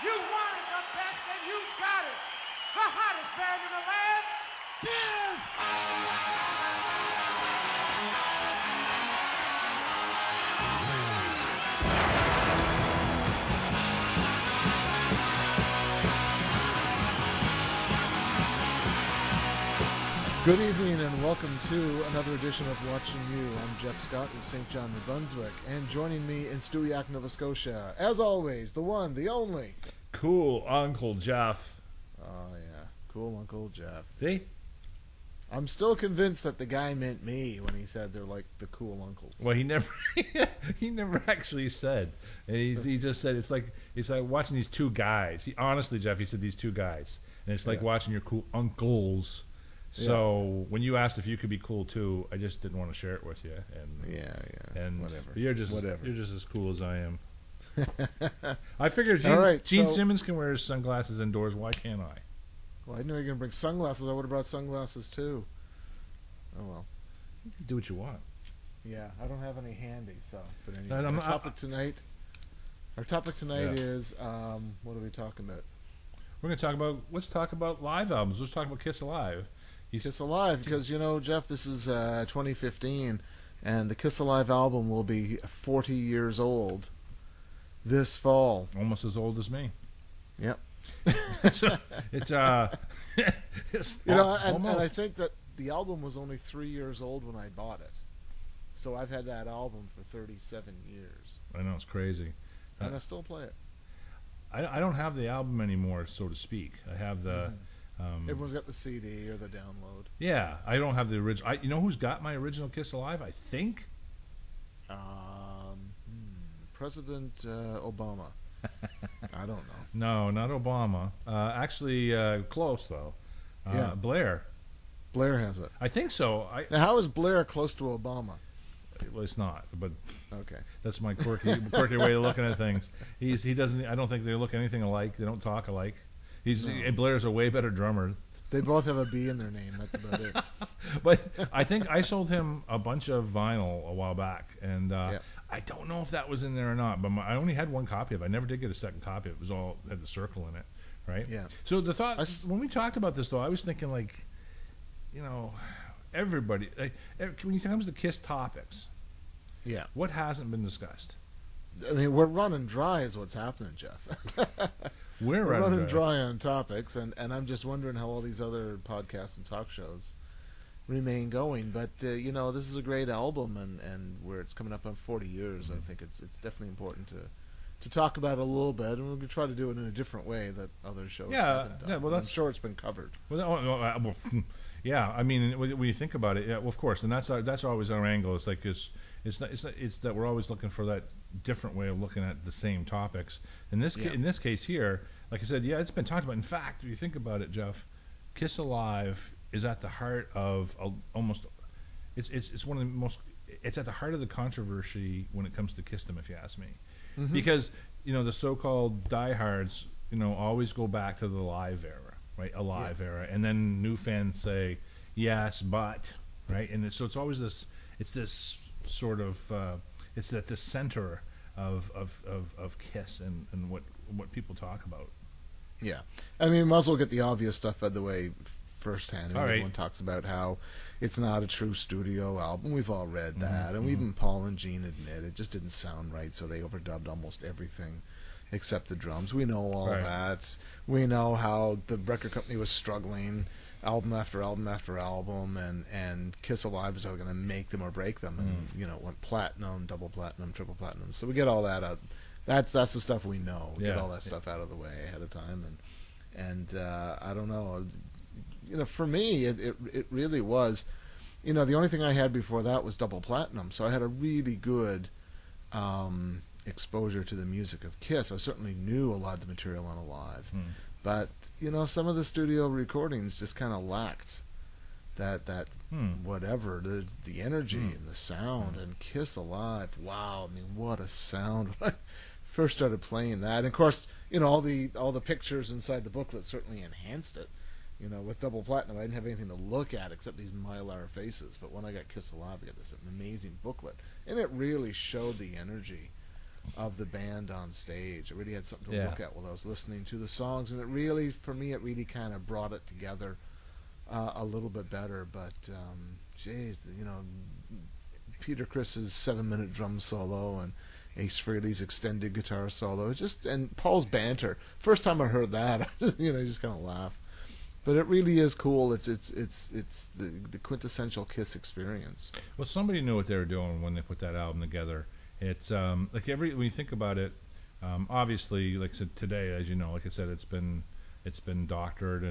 You wanted the best and you got it. The hottest band in the land, Kiss! Good evening and welcome to another edition of Watching You. I'm Jeff Scott in St. John, New Brunswick, and joining me in Stewiacke, Nova Scotia, as always, the one, the only. Cool Uncle Jeff. Oh yeah, cool Uncle Jeff. See? I'm still convinced that the guy meant me when he said they're like the cool uncles. Well, he never he never actually said. He just said it's like watching these two guys. Honestly, Jeff, he said these two guys, and it's like watching your cool uncles. So when you asked if you could be cool too, I just didn't want to share it with you. And and whatever. You're just as cool as I am. I figured Gene Simmons can wear his sunglasses indoors. Why can't I? Well, I knew you were going to bring sunglasses. I would have brought sunglasses too. Oh well. You can do what you want. Yeah, I don't have any handy. So, but anyway, our topic tonight is what are we talking about? We're going to talk about. Let's talk about live albums. Let's talk about Kiss Alive. Kiss Alive, because you know, Jeff, this is 2015, and the Kiss Alive album will be 40 years old this fall. Almost as old as me. Yep. it's you know, and I think that the album was only 3 years old when I bought it, so I've had that album for 37 years. I know, it's crazy, and I still play it. I don't have the album anymore, so to speak. I have the. Everyone's got the CD or the download. Yeah, I don't have the original. You know who's got my original Kiss Alive? I think. President Obama. I don't know. No, not Obama. Actually, close though. Blair. Blair has it. I think so. Now, how is Blair close to Obama? Well, it's not, but okay. That's my quirky way of looking at things. He doesn't. I don't think they look anything alike. They don't talk alike. Blair's a way better drummer. They both have a B in their name. That's about it. But I think I sold him a bunch of vinyl a while back, and I don't know if that was in there or not. But I only had one copy of it. I never did get a second copy. It was all had the circle in it, right? Yeah. So the thought when we talked about this, though, I was thinking like, you know, everybody when it comes to Kiss topics, what hasn't been discussed? I mean, we're running dry is what's happening, Jeff. We're running dry on topics, and I'm just wondering how all these other podcasts and talk shows remain going. But you know, this is a great album, and where it's coming up on 40 years, I think it's definitely important to talk about it a little bit, and we're going to try to do it in a different way that other shows haven't done. Well, I'm sure it's been covered. Well, yeah, I mean, when you think about it, well, of course, and that's always our angle. It's like it's that we're always looking for that different way of looking at the same topics. In this case here, like I said, it's been talked about. In fact, if you think about it, Jeff, Kiss Alive is at the heart of almost. It's one of the most. It's at the heart of the controversy when it comes to Kissdom, if you ask me, because you know the so-called diehards, you know, always go back to the live era, right? A live era, and then new fans say yes, but right, and so it's always this. It's this sort of it's at the center of Kiss and what people talk about. Yeah, I mean, might as well get the obvious stuff out of the way firsthand. I mean, all right. Everyone talks about how it's not a true studio album. We've all read that, and even Paul and Gene admit it just didn't sound right, so they overdubbed almost everything except the drums. We know all that. We know how the record company was struggling, album after album after album, and Kiss Alive was going to make them or break them, and you know, went platinum, double platinum, triple platinum. So we get all that out. That's the stuff we know. We get all that stuff out of the way ahead of time, and I don't know. You know, for me, it really was. You know, the only thing I had before that was double platinum, so I had a really good exposure to the music of Kiss. I certainly knew a lot of the material on Alive, but you know, some of the studio recordings just kind of lacked that whatever, the energy and the sound. And Kiss Alive, wow, I mean, what a sound. When I first started playing that, and of course, you know, all the pictures inside the booklet certainly enhanced it. You know, with double platinum, I didn't have anything to look at except these mylar faces. But when I got Kiss Alive, I got this amazing booklet, and it really showed the energy of the band on stage. I really had something to look at while I was listening to the songs, and it really, for me, it really kind of brought it together a little bit better. But geez, you know, Peter Criss's 7-minute drum solo and Ace Frehley's extended guitar solo, and Paul's banter. First time I heard that, you know, I just kind of laugh. But it really is cool. It's the quintessential Kiss experience. Well, somebody knew what they were doing when they put that album together. It's like when you think about it, obviously, like I said today, as you know, like I said, it's been doctored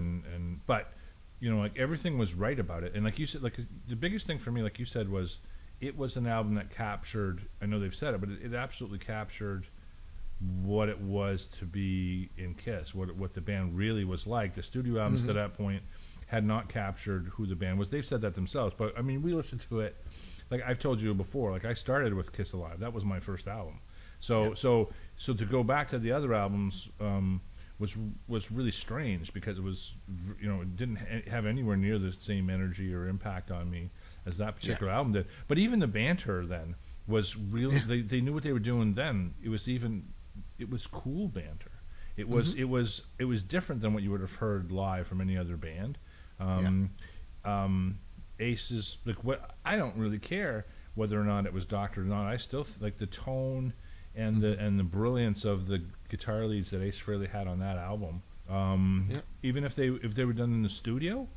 but you know, like everything was right about it. And like you said, like the biggest thing for me, like you said, was it was an album that captured. I know they've said it, but it absolutely captured what it was to be in Kiss, what the band really was like. The studio albums to that point had not captured who the band was. They've said that themselves, but I mean, we listened to it. Like I've told you before, like I started with Kiss Alive. That was my first album. So to go back to the other albums was really strange, because it was, you know, it didn't have anywhere near the same energy or impact on me as that particular album did. But even the banter then was really they knew what they were doing then. It was cool banter. It was different than what you would have heard live from any other band. Ace's, like, what I don't really care whether or not it was doctored or not. I still like the tone and the brilliance of the guitar leads that Ace Frehley had on that album. Even if they were done in the studio,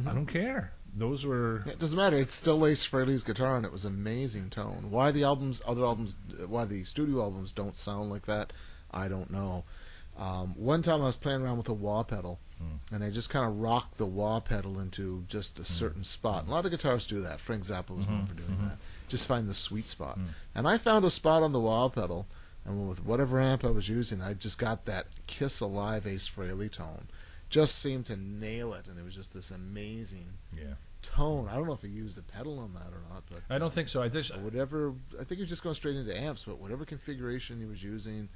I don't care. Those were. It doesn't matter. It's still Ace Frehley's guitar, and it was amazing tone. Why the why the studio albums don't sound like that, I don't know. One time I was playing around with a wah pedal, and I just kind of rocked the wah pedal into just a certain spot. A lot of guitarists do that. Frank Zappa was known for doing that. Just find the sweet spot. And I found a spot on the wah pedal, and with whatever amp I was using, I just got that Kiss Alive Ace Frehley tone. Just seemed to nail it, and it was just this amazing tone. I don't know if he used a pedal on that or not, but I don't think so. I think he was just going straight into amps, but whatever configuration he was using,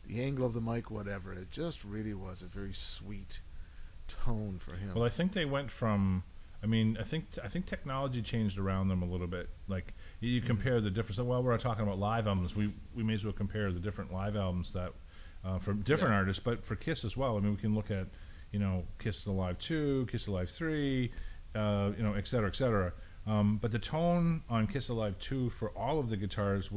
the angle of the mic, whatever, it just really was a very sweet tone for him. Well, I think they went from, I mean, I think technology changed around them a little bit. Like you compare the difference. Well, we're talking about live albums. We may as well compare the different live albums that from different artists, but for Kiss as well. I mean, we can look at, you know, Kiss Alive 2, Kiss Alive 3, you know, et cetera, et cetera. But the tone on Kiss Alive 2 for all of the guitars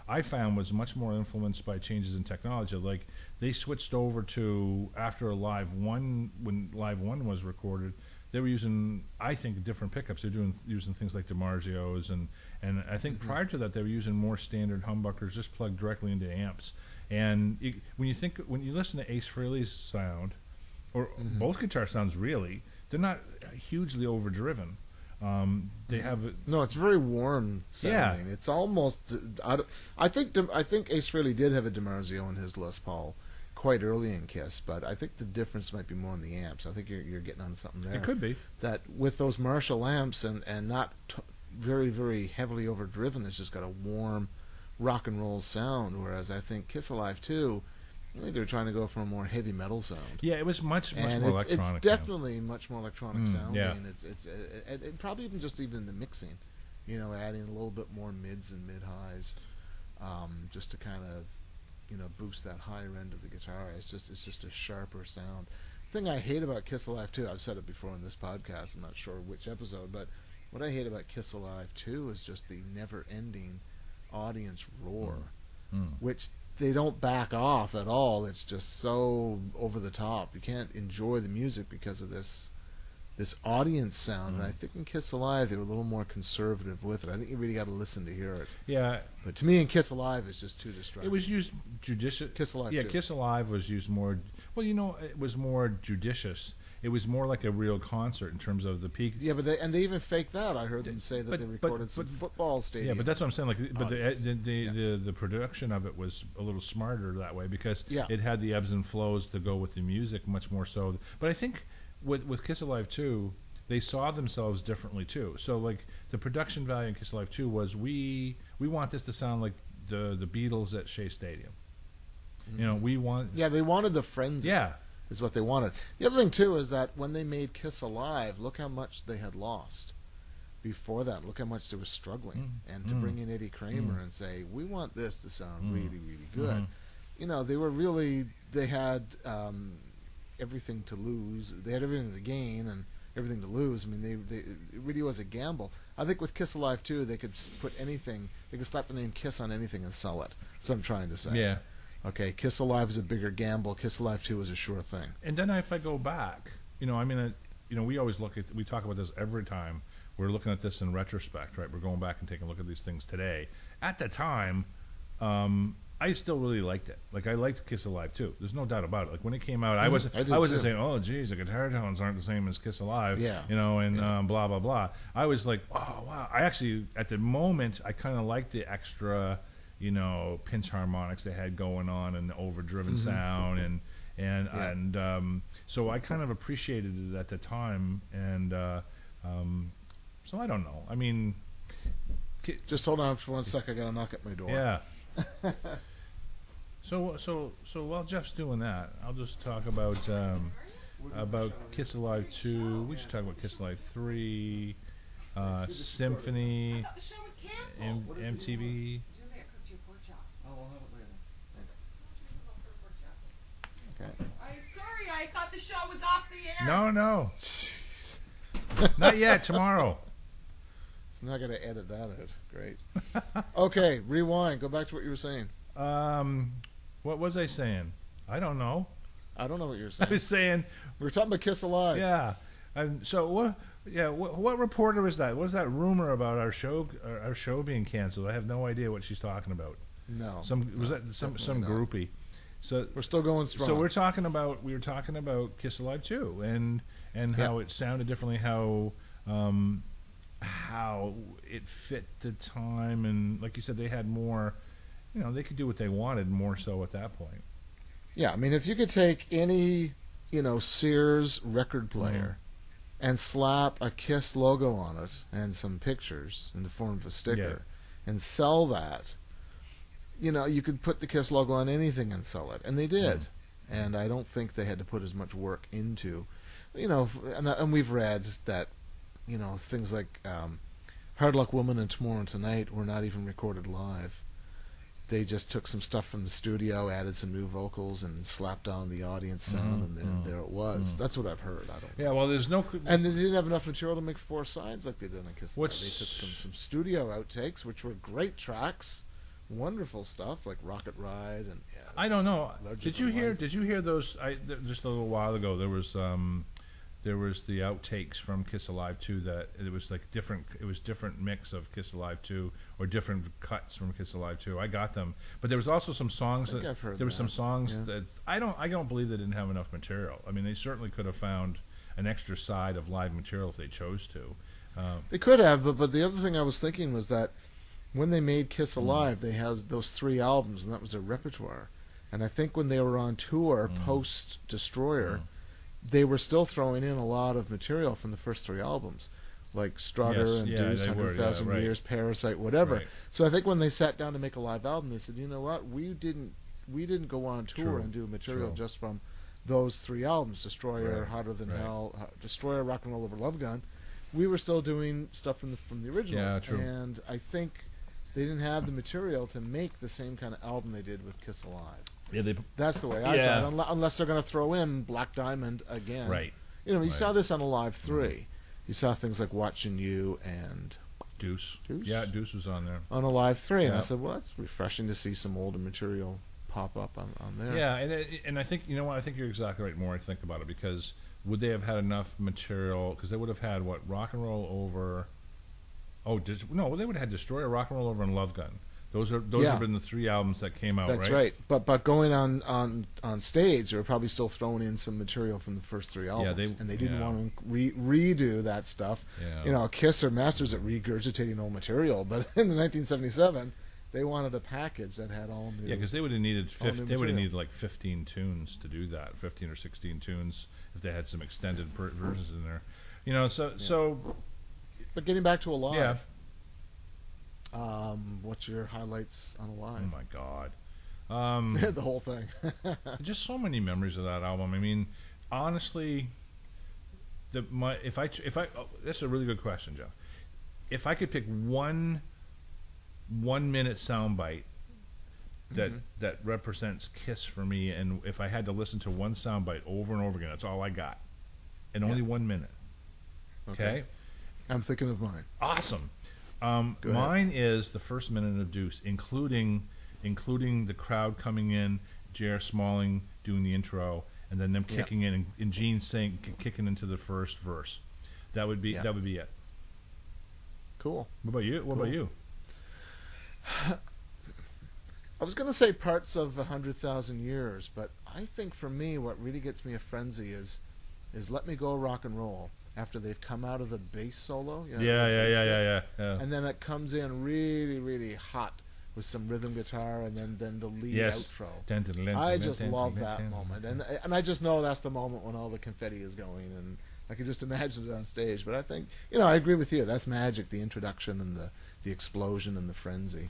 I found was much more influenced by changes in technology. Like they switched over to, after Live 1, when Live 1 was recorded, they were using, I think, different pickups. They're using things like DiMarzios, and I think prior to that they were using more standard humbuckers just plugged directly into amps. And when you listen to Ace Frehley's sound, or both guitar sounds, really, they're not hugely overdriven. They have it's very warm sounding. It's almost I think Ace Frehley did have a DiMarzio in his Les Paul quite early in Kiss, but I think the difference might be more in the amps. I think you're getting on something there. It could be that with those Marshall amps and not very, very heavily overdriven, it's just got a warm rock and roll sound. Whereas I think Kiss Alive 2, I think they're trying to go for a more heavy metal sound. Yeah, it was much more electronic. It's definitely much more electronic sounding. Yeah. It's probably even in the mixing, you know, adding a little bit more mids and mid highs, just to kind of, you know, boost that higher end of the guitar. It's just a sharper sound. The thing I hate about Kiss Alive 2, I've said it before in this podcast, I'm not sure which episode, but what I hate about Kiss Alive 2 is just the never-ending audience roar, which they don't back off at all. It's just so over the top. You can't enjoy the music because of this audience sound. And I think in Kiss Alive they were a little more conservative with it. I think you really got to listen to hear it. Yeah. But to me, in Kiss Alive, it's just too distracting. It was used judicious. Kiss Alive. Yeah, too. Kiss Alive was used more. Well, you know, it was more judicious. It was more like a real concert in terms of the peak. Yeah, but they even faked that. I heard them say that they recorded some football stadium. Yeah, but that's what I'm saying. Like, but the production of it was a little smarter that way, because it had the ebbs and flows to go with the music much more so. But I think with Kiss Alive 2, they saw themselves differently too. So like the production value in Kiss Alive 2 was we want this to sound like the Beatles at Shea Stadium. You know, we want. Yeah, they wanted the frenzy. Yeah. Is what they wanted. The other thing too is that when they made Kiss Alive, look how much they had lost. before that, look how much they were struggling. And to bring in Eddie Kramer and say, we want this to sound really, really good. You know, they had everything to lose. They had everything to gain and everything to lose. I mean, it really was a gamble. I think with Kiss Alive 2, they could put anything, they could slap the name Kiss on anything and sell it. That's what I'm trying to say. Yeah. Okay, Kiss Alive is a bigger gamble. Kiss Alive 2 is a sure thing. And then if I go back, you know, I mean, we always we talk about this every time. We're looking at this in retrospect, right? We're going back and taking a look at these things today. At the time, I still really liked it. Like, I liked Kiss Alive too. There's no doubt about it. Like, when it came out, I wasn't saying, oh, geez, the guitar tones aren't the same as Kiss Alive. Yeah. You know, and blah, blah, blah. I was like, oh, wow. I actually, at the moment, I kind of liked the extra, you know, pinch harmonics they had going on and the overdriven sound. And so I kind of appreciated it at the time. And so I don't know. I mean, just hold on for 1 sec. I got to knock at my door. Yeah. So while Jeff's doing that, I'll just talk about Kiss Alive 2. We should talk about Kiss Alive 3, Symphony, MTV. Okay. I'm sorry, I thought the show was off the air. No. Not yet. Tomorrow. So now I got to edit that out. Great. Okay, rewind. Go back to what you were saying. What was I saying? I don't know. I don't know what you were saying. I was saying we were talking about Kiss Alive. Yeah. And so what? Yeah. What reporter was that? What was that rumor about our show being canceled? I have no idea what she's talking about. No. Some groupie. So we're still going strong. So we were talking about Kiss Alive 2 and how it sounded differently, how it fit the time, and like you said, they had more, you know, they could do what they wanted more so at that point. Yeah, I mean, if you could take any, you know, Sears record player and slap a Kiss logo on it and some pictures in the form of a sticker and sell that, you know, you could put the Kiss logo on anything and sell it, and they did. And I don't think they had to put as much work into, you know, and we've read that, you know, things like Hard Luck Woman and Tomorrow and Tonight were not even recorded live. They just took some stuff from the studio, added some new vocals, and slapped on the audience sound, and there it was. That's what I've heard. I don't. Yeah, well, there's no. And they didn't have enough material to make 4 sides like they did on Kiss. They took some studio outtakes, which were great tracks, wonderful stuff like Rocket Ride and. Yeah, I don't know. Did you hear those? Just a little while ago, there was the outtakes from Kiss Alive 2 that it was like different. It was different mix of Kiss Alive 2 or different cuts from Kiss Alive 2. I got them, but there was also some songs there were some songs that I don't believe they didn't have enough material. I mean, they certainly could have found an extra side of live material if they chose to. They could have, but the other thing I was thinking was that when they made Kiss Alive, they had those 3 albums, and that was their repertoire. And I think when they were on tour post Destroyer. They were still throwing in a lot of material from the first 3 albums, like Strutter and Deuce, 100,000 Years, Parasite, whatever. Right. So I think when they sat down to make a live album, they said, you know what, we didn't go on tour and do material just from those 3 albums, Destroyer, Hotter Than Hell, Destroyer, Rock and Roll Over Love Gun. We were still doing stuff from the originals, and I think they didn't have the material to make the same kind of album they did with Kiss Alive. Yeah, that's the way I saw it, unless they're going to throw in Black Diamond again. Right. You know, you saw this on Alive 3. You saw things like Watchin' You and Deuce. Yeah, Deuce was on there. On Alive 3. And I said, well, that's refreshing to see some older material pop up on there. Yeah, and I think, you know what, I think you're exactly right the more I think about it, because would they have had enough material, because they would have had, what, Rock and Roll Over... no, they would have had Destroyer, Rock and Roll Over, and Love Gun. Those have been the 3 albums that came out, That's right. But going on stage, they were probably still throwing in some material from the first 3 albums. And they didn't want to redo that stuff. Yeah. You know, Kiss are masters at regurgitating old material, but in the 1977, they wanted a package that had all new. Yeah, because they would have needed like 15 tunes to do that, 15 or 16 tunes if they had some extended versions in there. You know, so. But getting back to Alive. Yeah. What's your highlights on Alive? Oh my God, the whole thing. Just so many memories of that album. I mean, honestly, that's a really good question, Jeff. if I could pick one 1 minute soundbite that represents Kiss for me, and if I had to listen to one soundbite over and over again, that's all I got, and only 1 minute. Okay, I'm thinking of mine. Awesome. Mine is the first minute of Deuce, including the crowd coming in, J.R. Smalling doing the intro, and then them kicking in, and Gene kicking into the first verse. That would be it. Cool. What about you? What about you? I was going to say parts of 100,000 Years, but I think for me what really gets me a frenzy is Let Me Go Rock and Roll, after they've come out of the bass solo. Yeah. And then it comes in really, really hot with some rhythm guitar, and then the lead outro. I just love that moment. And I just know that's the moment when all the confetti is going, and I can just imagine it on stage. But I think, I agree with you. That's magic, the introduction and the explosion and the frenzy.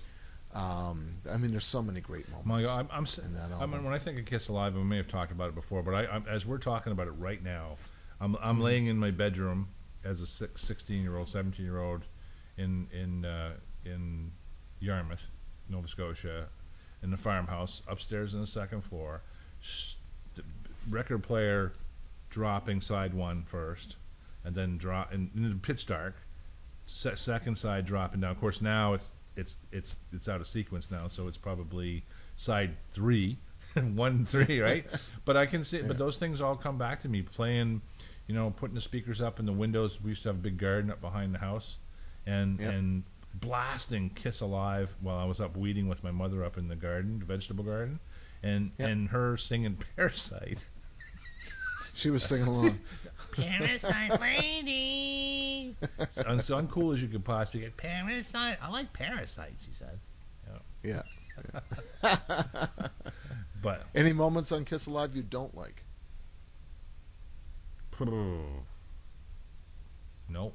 I mean, there's so many great moments. When I think of Kiss Alive, we may have talked about it before, but as we're talking about it right now, I'm laying in my bedroom as a 16-year-old, 17-year-old in Yarmouth, Nova Scotia, in the farmhouse, upstairs on the second floor, record player dropping side one first, and then and pitch dark, second side dropping down. Of course, now it's out of sequence now, so it's probably side 3, 1, 3, right? But I can see, but those things all come back to me playing, putting the speakers up in the windows. We used to have a big garden up behind the house, and blasting Kiss Alive while I was up weeding with my mother up in the garden, the vegetable garden, and her singing Parasite. She was singing along. Parasite lady. So uncool as you could possibly get. Parasite. I like Parasite, she said. Yeah. But any moments on Kiss Alive you don't like? Nope. No?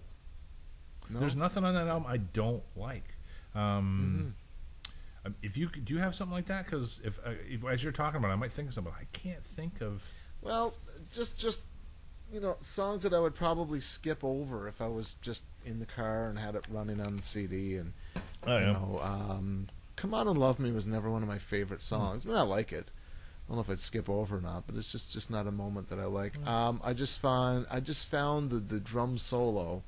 There's nothing on that album I don't like. If you do you have something like that? Because if as you're talking about it, I might think of something. I can't think of. Well, just songs that I would probably skip over if I was just in the car and had it running on the CD. And "Come On and Love Me" was never one of my favorite songs. I mean, I like it. I don't know if I'd skip over or not, but it's just not a moment that I like. I just found the drum solo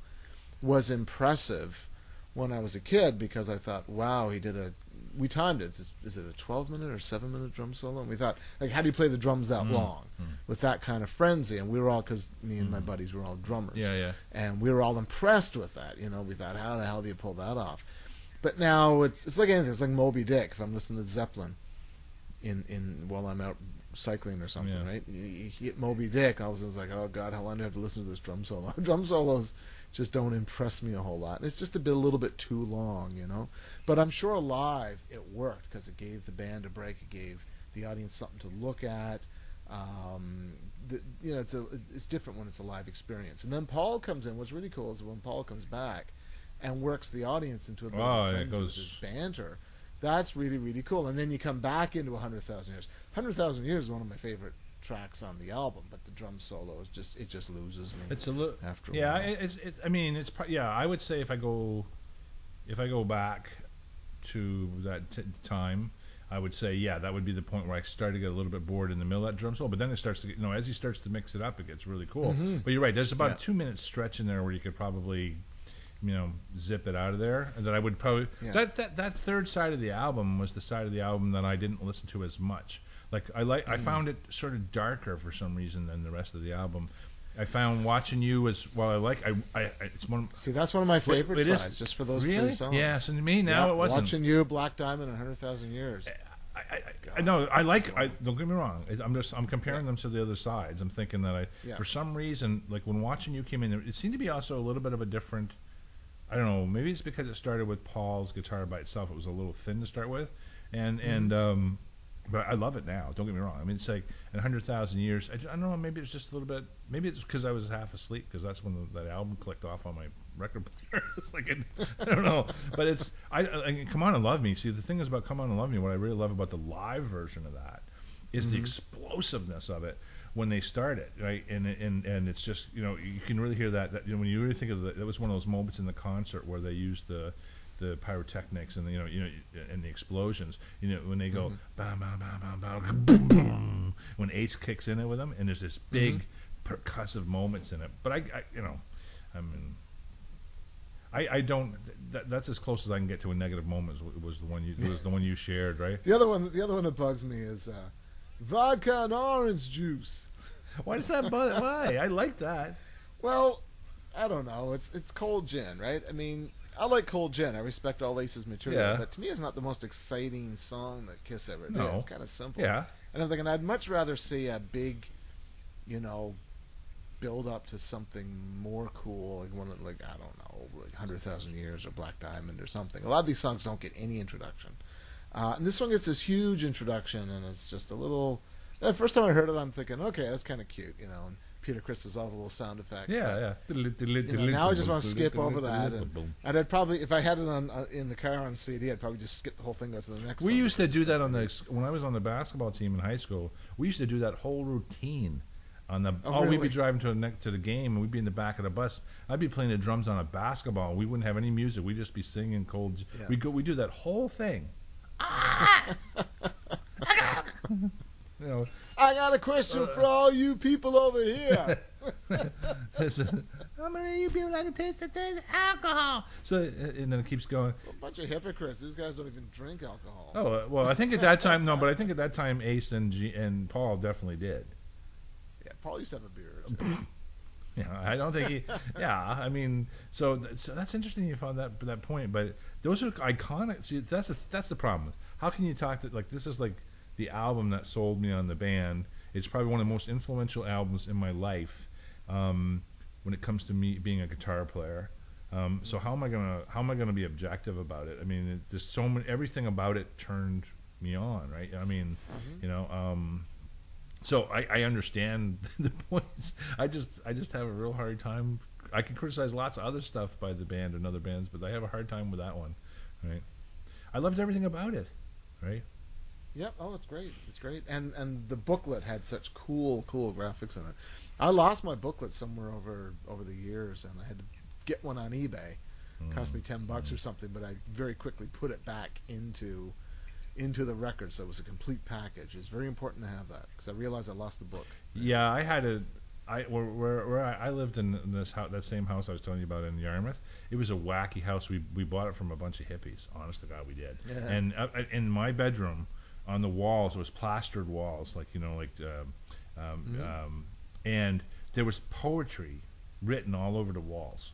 was impressive when I was a kid, because I thought, wow, we timed it. Is it a 12-minute or 7-minute drum solo? And we thought, like, how do you play the drums that long with that kind of frenzy? And we were all, because me and my buddies were all drummers. Yeah. And we were all impressed with that. We thought, how the hell do you pull that off? But now it's like anything. It's like Moby Dick. If I'm listening to Zeppelin while I'm out cycling or something, right? You hit Moby Dick, and I was like, oh God, how long do I have to listen to this drum solo? Drum solos just don't impress me a whole lot. And it's just a little bit too long, But I'm sure live it worked, because it gave the band a break. It gave the audience something to look at. It's different when it's a live experience. And then Paul comes in. What's really cool is when Paul comes back and works the audience into a bit of frenzy with his banter. That's really, really cool. And then you come back into 100,000 Years. 100,000 Years is one of my favorite tracks on the album, but the drum solo it just loses me. It's a little after a while. I would say if I go back to that time, I would say that would be the point where I started to get a little bit bored in the middle of that drum solo. But then it starts to as he starts to mix it up, it gets really cool. But you're right. There's about a 2-minute stretch in there where you could probably zip it out of there, and that I would probably that third side of the album was the side of the album that I didn't listen to as much. Like I found it sort of darker for some reason than the rest of the album. I found Watching You it's one. See, that's one of my favorite sides, just for those really? 3 songs. Yeah, so to me now it wasn't. Watching You, Black Diamond, and 100,000 Years. Don't get me wrong. I'm comparing them to the other sides. I'm thinking that for some reason, like when Watching You came in, it seemed to be also a little bit of a different. I don't know. Maybe it's because it started with Paul's guitar by itself. It was a little thin to start with, but I love it now. Don't get me wrong. I mean, it's like in 100,000 Years. I don't know. Maybe it's just a little bit. Maybe it's because I was half asleep, because that's when that album clicked off on my record player. It's like I don't know. But it's Come On and Love Me. See, the thing is about Come On and Love Me. What I really love about the live version of that is the explosiveness of it. when they started, right? And it's just, you can really hear that when you really think of that was one of those moments in the concert where they used the pyrotechnics and and the explosions. When they go bam bam bam bam bam, boom, boom, when Ace kicks in it with them, and there's this big percussive moments in it. But I don't. That's as close as I can get to a negative moment. Was the one you shared, right? The other one that bugs me is vodka and orange juice. Why does that bug? Why? I like that. Well, I don't know. It's cold gin, right? I mean, I like cold gin. I respect all Ace's material, but to me, it's not the most exciting song that Kiss ever did. It's kind of simple. Yeah. And I'm thinking I'd much rather see a big, build up to something more cool, like one of, like, I don't know, like 100,000 Years or Black Diamond or something. A lot of these songs don't get any introduction, and this one gets this huge introduction, and it's just a little. The first time I heard it, I'm thinking, okay, that's kind of cute, and Peter Criss has all the little sound effects. Yeah. Now I just want to skip over that, and I'd probably, if I had it on in the car on CD, I'd probably just skip the whole thing, go to the next. We used to do that when I was on the basketball team in high school. We used to do that whole routine. We'd be driving to the game, and we'd be in the back of the bus. I'd be playing the drums on a basketball, and we wouldn't have any music. We'd just be singing cold. Yeah. We do that whole thing. Ah! I got a question for all you people over here. How many of you people like to taste the alcohol? So, and then it keeps going. A bunch of hypocrites. These guys don't even drink alcohol. Oh, well, I think at that time, no, but I think at that time, Ace and Paul definitely did. Yeah, Paul used to have a beard. Yeah, I don't think he. Yeah, I mean, so that's interesting. You found that point, but those are iconic. See, that's the problem. How can you talk that like this is like the album that sold me on the band? It's probably one of the most influential albums in my life when it comes to me being a guitar player. So how am I gonna be objective about it? I mean, there's so many. Everything about it turned me on, right? I mean, So I understand the points. I just have a real hard time. I can criticize lots of other stuff by the band and other bands, but I have a hard time with that one, right? I loved everything about it, right? Yep. Oh, it's great. It's great. And the booklet had such cool graphics in it. I lost my booklet somewhere over the years, and I had to get one on eBay. It cost me $10 or something, but I very quickly put it back into the record, so it was a complete package. It's very important to have that because I realized I lost the book. Yeah, I had where I lived in this house, that same house I was telling you about in Yarmouth. It was a wacky house. We bought it from a bunch of hippies. Honest to God, we did. Yeah. And in my bedroom, on the walls, it was plastered walls, and there was poetry written all over the walls,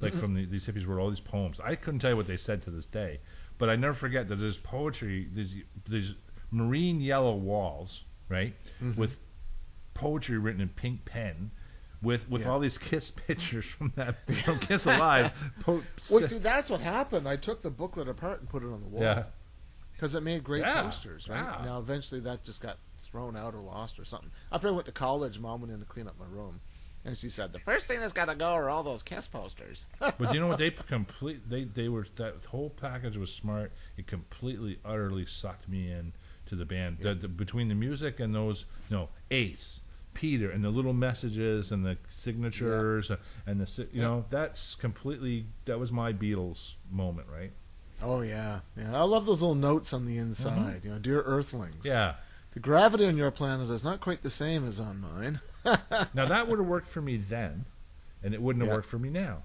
like from these hippies wrote all these poems. I couldn't tell you what they said to this day. But I never forget that there's poetry, there's marine yellow walls, right, with poetry written in pink pen, with all these Kiss pictures from Kiss Alive. Well, see, that's what happened. I took the booklet apart and put it on the wall. Yeah. Because it made great posters, right? Yeah. Now, eventually that just got thrown out or lost or something. After I went to college, Mom went in to clean up my room. And she said, the first thing that's got to go are all those Kiss posters. But you know what? They were, that whole package was smart. It completely, utterly sucked me in to the band. Yeah. Between the music and those, Ace, Peter, and the little messages and the signatures and that's completely, that was my Beatles moment, right? Oh, yeah. I love those little notes on the inside. Dear Earthlings. Yeah. The gravity on your planet is not quite the same as on mine. Now that would have worked for me then, and it wouldn't have worked for me now.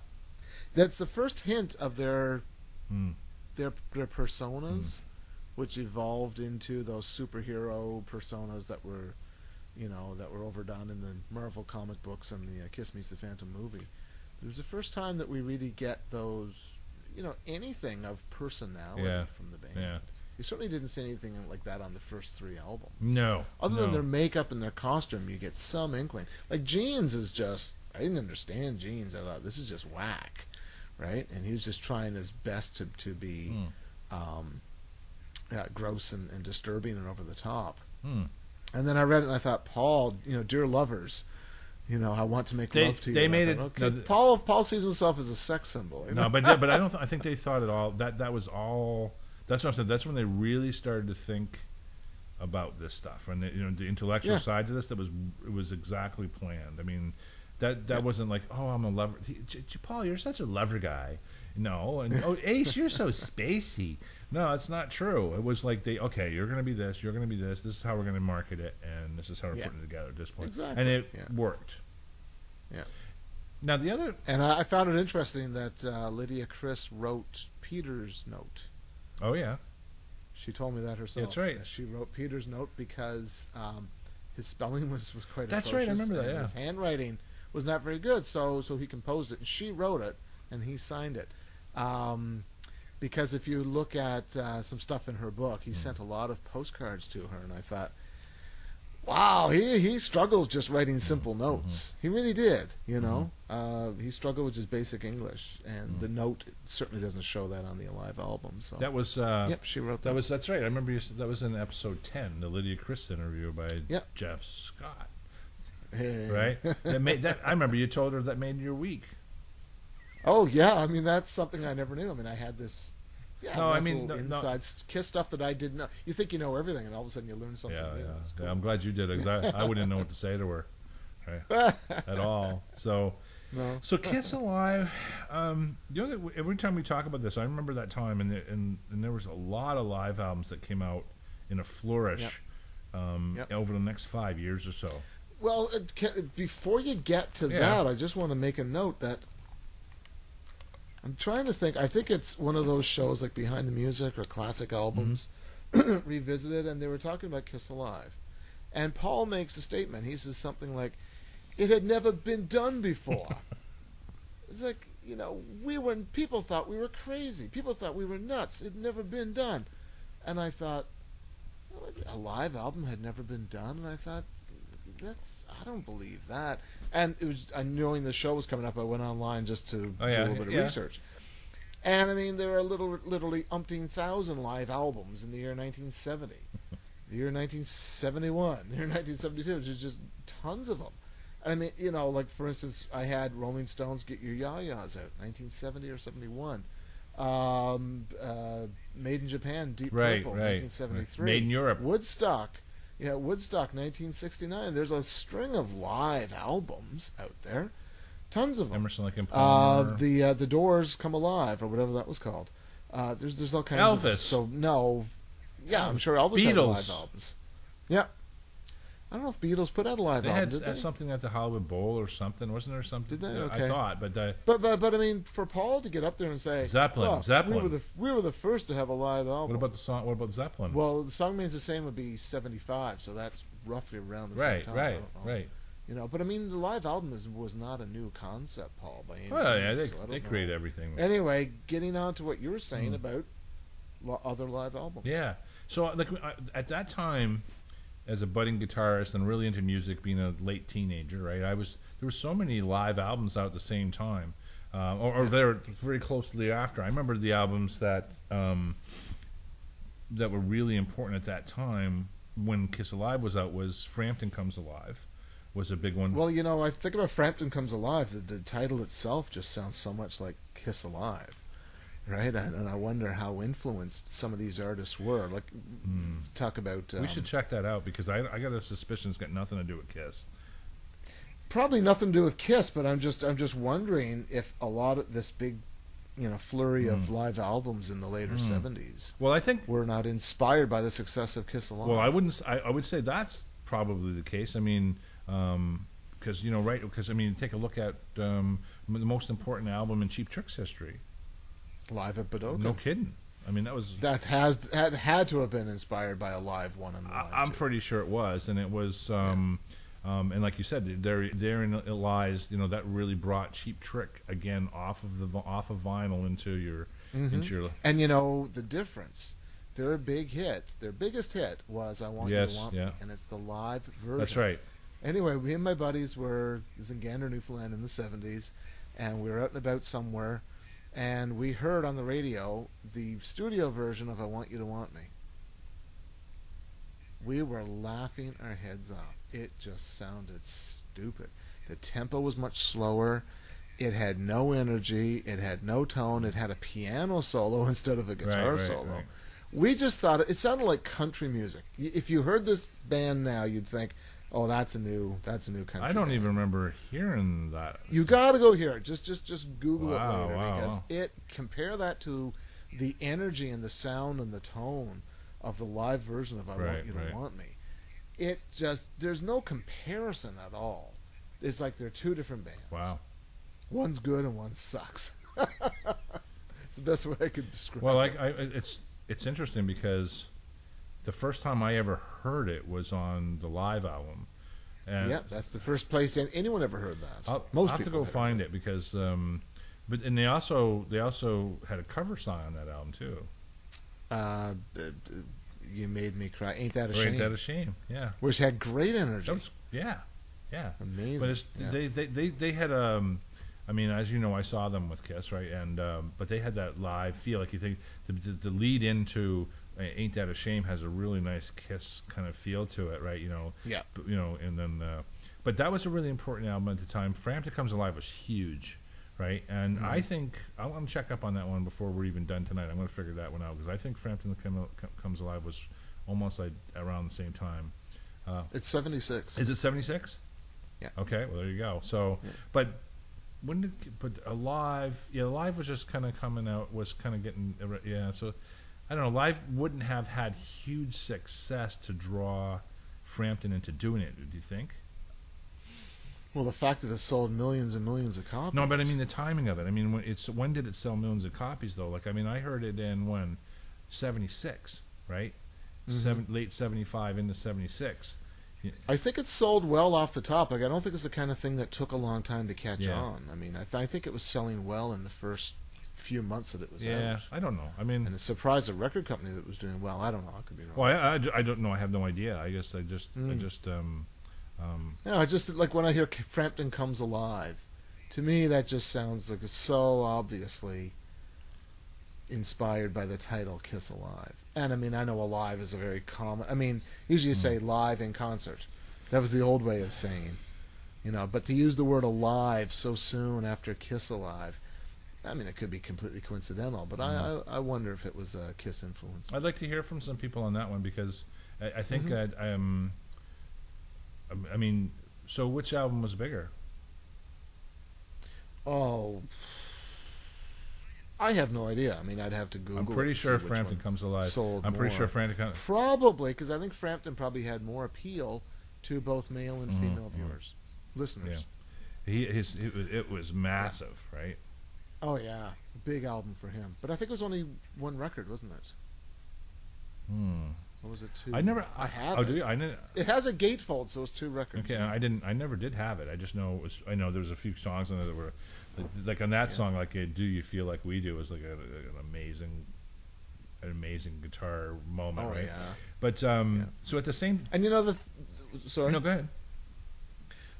That's the first hint of their personas, which evolved into those superhero personas that were, that were overdone in the Marvel comic books and the Kiss Meets the Phantom movie. It was the first time that we really get those, anything of personality from the band. Yeah. You certainly didn't see anything like that on the first 3 albums. No. Other than their makeup and their costume, you get some inkling. Like, Gene's is just... I didn't understand Gene's. I thought, this is just whack, right? And he was just trying his best to be gross and disturbing and over the top. And then I read it and I thought, Paul, dear lovers, I want to make love to you. They made it... Okay. No, Paul sees himself as a sex symbol. No, but I don't... I think they thought it all... That was all... That's what I'm saying. That's when they really started to think about this stuff, and the intellectual side to this, it was exactly planned. I mean, that wasn't like, oh, I'm a lover. Paul, you're such a lover guy. No, and oh, Ace, you're so spacey. No, it's not true. It was like okay, you're going to be this, you're going to be this. This is how we're going to market it, and this is how we're putting it together at this point. Exactly. And it worked. Yeah. Now the other, and I found it interesting that Lydia Chris wrote Peter's note. Oh yeah, she told me that herself. That's right. She wrote Peter's note because his spelling was quite. That's atrocious, right. I remember that. Yeah. His handwriting was not very good, so he composed it, and she wrote it, and he signed it. Because if you look at some stuff in her book, he sent a lot of postcards to her, and I thought, wow, he struggles just writing simple notes. He really did, you know. He struggled with just basic English, and the note certainly doesn't show that on the Alive album. So that was yep, she wrote that. That's right. I remember that was in episode 10, the Lydia Chris interview by Jeff Scott. Hey. Right? I remember you told her that made your week. Oh yeah, I mean that's something I never knew. I mean I had this. Yeah, no, I mean inside Kiss stuff that I didn't know. You think you know everything, and all of a sudden you learn something new. Cool. Yeah, I'm glad you did, because I wouldn't know what to say to her, right, at all. So, so Kiss Alive. Every time we talk about this, I remember that time, and there was a lot of live albums that came out in a flourish over the next 5 years or so. Well, before you get to that, I just want to make a note that. I'm trying to think. I think it's one of those shows like Behind the Music or Classic Albums Revisited, and they were talking about Kiss Alive. And Paul makes a statement. He says something like, it had never been done before. It's like, people thought we were crazy. People thought we were nuts. It had never been done. And I thought, a live album had never been done? And I thought, I don't believe that. And it was, knowing the show was coming up, I went online just to do a little bit of research. And I mean, there are literally umpteen thousand live albums in the year 1970, the year 1971, the year 1972. There's just tons of them. I mean, like for instance, I had Rolling Stones Get Your Ya-Ya's out, 1970 or 71. Made in Japan, Deep Purple, 1973. Made in Europe. Woodstock. Yeah, Woodstock, 1969. There's a string of live albums out there, tons of them. Emerson, Lake and Palmer. The Doors Come Alive, or whatever that was called. There's all kinds of them. So I'm sure Elvis had live albums. Yeah, I don't know if Beatles put out a live album. They had something at the Hollywood Bowl or something, wasn't there? Something? Did they? Okay. I thought, but I mean, for Paul to get up there and say Zeppelin. We were the first to have a live album. What about the song? What about Zeppelin? Well, the Song Means the Same would be 75, so that's roughly around the same time. Right. But I mean, the live album was not a new concept, Paul, by any means. Well, yeah, they create everything. Anyway, getting on to what you were saying about other live albums. Yeah. So, at that time, as a budding guitarist and really into music, being a late teenager, right? There were so many live albums out at the same time, or they're very closely after. I remember the albums that were really important at that time when Kiss Alive was out. Was Frampton Comes Alive, was a big one. Well, I think about Frampton Comes Alive. The title itself just sounds so much like Kiss Alive. Right, and I wonder how influenced some of these artists were. Like, talk about. We should check that out, because I got a suspicion it's got nothing to do with Kiss. Probably nothing to do with Kiss, but I'm just wondering if a lot of this big, flurry of live albums in the later '70s. Well, I think were not inspired by the success of Kiss Alive. Well, I wouldn't. I would say that's probably the case. I mean, because Because I mean, take a look at the most important album in Cheap Trick's history. Live at Badoka. No kidding. I mean, that had to have been inspired by a live one. I'm pretty sure it was, and it was, and like you said, therein it lies. That really brought Cheap Trick again off of vinyl into your. And the difference. Their big hit, their biggest hit was "I Want You to Want Me," and it's the live version. That's right. Anyway, me and my buddies were in Gander, Newfoundland in the '70s, and we were out and about somewhere. And we heard on the radio the studio version of "I Want You to Want Me." We were laughing our heads off. It just sounded stupid. The tempo was much slower. It had no energy. It had no tone. It had a piano solo instead of a guitar solo. Right. We just thought it sounded like country music. If you heard this band now, you'd think, "Oh, that's a new country." I don't band. even remember hearing that. You got to go hear it. Just Google it Wow, later wow. because compare that to the energy and the sound and the tone of the live version of "I Want You to Want Me." It just there's no comparison at all. It's like they're two different bands. Wow. One's good and one sucks. It's the best way I could describe. Well, it. it's interesting because the first time I ever heard it was on the live album. And yeah, that's the first place anyone ever heard that. I'll have to go find it because, but they also had a cover song on that album too. You Made Me Cry. Ain't That a Or Shame? Ain't That a Shame? Yeah, Which had great energy. that was, yeah, Amazing. But it's, they had I mean, as you know, I saw them with Kiss, right? And but they had that live feel. Like you think the lead into Ain't That a Shame has a really nice Kiss kind of feel to it, right? Yeah. And then but that was a really important album at the time. Frampton Comes Alive was huge, right? And I think I want to check up on that one before we're even done tonight. I'm going to figure that one out because I think Frampton Comes Alive was almost like around the same time. It's 76. Is it 76? Yeah. Okay. Well, there you go. So, but Alive, Alive was just kind of coming out, was kind of getting, So, I don't know. Live wouldn't have had huge success to draw Frampton into doing it. Do you think? Well, the fact that it sold millions and millions of copies. No, but I mean the timing of it. I mean, when did it sell millions of copies though? Like, I mean, I heard it in 76, right? Late 75 into 76. I think it sold well off the top. Like, I don't think it's the kind of thing that took a long time to catch on. I mean, I think it was selling well in the first few months that it was out. Yeah, I don't know. I mean, and it surprised a record company that was doing well. I don't know. I could be wrong. Well, I don't know. I have no idea. I just No, I just like when I hear Frampton Comes Alive. To me, that just sounds like it's so obviously inspired by the title Kiss Alive. And I mean, I know alive is a very common. I mean, usually you say live in concert. That was the old way of saying, But to use the word alive so soon after Kiss Alive, I mean, it could be completely coincidental. But I wonder if it was a Kiss influence. I'd like to hear from some people on that one because I think that I mean, so which album was bigger? Oh, I have no idea. I mean, I'd have to Google. I'm pretty it sure see which Frampton one Comes Alive. sold I'm pretty more. sure Frampton Probably, because I think Frampton probably had more appeal to both male and female viewers, listeners. Yeah. It was massive, right? Oh yeah, big album for him. But I think it was only one record, wasn't it? Or was it two? I have Oh, it. do you? I didn't. It has a gatefold, so it's two records. Okay, I never did have it. I just know it was. I know there was a few songs on there that were, like on that song, like "Do You Feel Like We Do" was like an amazing guitar moment, right? Yeah. But so at the same. And sorry. No, go ahead.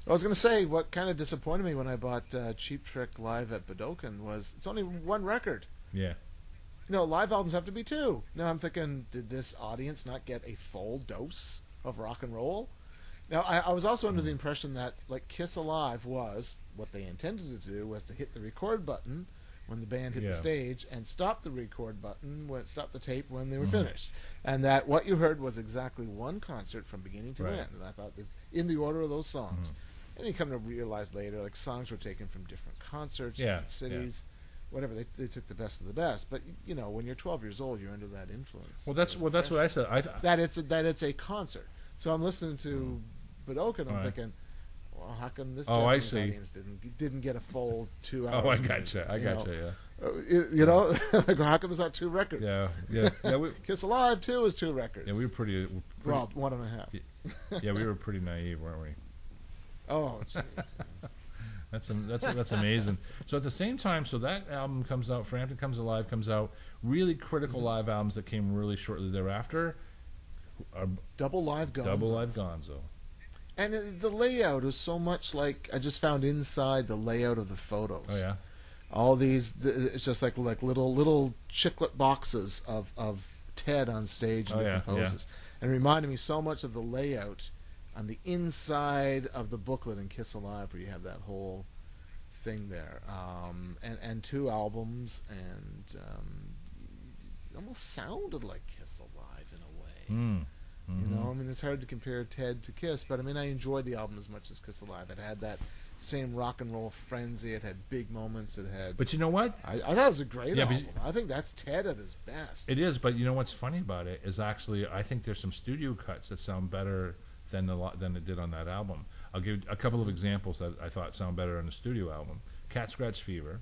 I was going to say what kind of disappointed me when I bought Cheap Trick live at Budokan was it's only one record. Yeah. Live albums have to be two. Now I'm thinking, did this audience not get a full dose of rock and roll? Now I was also under the impression that like Kiss Alive was what they intended to do was to hit the record button when the band hit the stage and stop the record button, stop the tape when they were finished, and that what you heard was exactly one concert from beginning to end. And I thought this in the order of those songs. And you come to realize later, like songs were taken from different concerts, different cities. Whatever, they took the best of the best, but when you're 12 years old, you're under that influence. Well, that's what I said. That it's a concert. So I'm listening to Budokan, and I'm thinking, well, how come this Japanese audience didn't get a full 2 hours? Oh, I gotcha. Yeah. Like, how come it's not two records? Yeah. Kiss Alive 2 is two records. Yeah, we were pretty. Well, 1.5. Yeah, we were pretty naive, weren't we? Oh, jeez. That's amazing. So at the same time, so that album comes out, Frampton Comes Alive comes out, really critical live albums that came really shortly thereafter. Double Live Gonzo. And the layout is so much like I just found inside the layout of the photos. Oh yeah. All these, it's just like little chiclet boxes of Ted on stage in different poses, and it reminded me so much of the layout on the inside of the booklet in Kiss Alive, where you have that whole thing there, and two albums, and almost sounded like Kiss Alive in a way. Mm-hmm. You know, I mean, it's hard to compare Ted to Kiss, but I mean, I enjoyed the album as much as Kiss Alive. It had that same rock and roll frenzy. It had big moments. It had. But you know what? I thought it was a great album. I think that's Ted at his best. It is, but you know what's funny about it is actually I think there's some studio cuts that sound better than it did on that album. I'll give a couple of examples that I thought sound better on the studio album. Cat Scratch Fever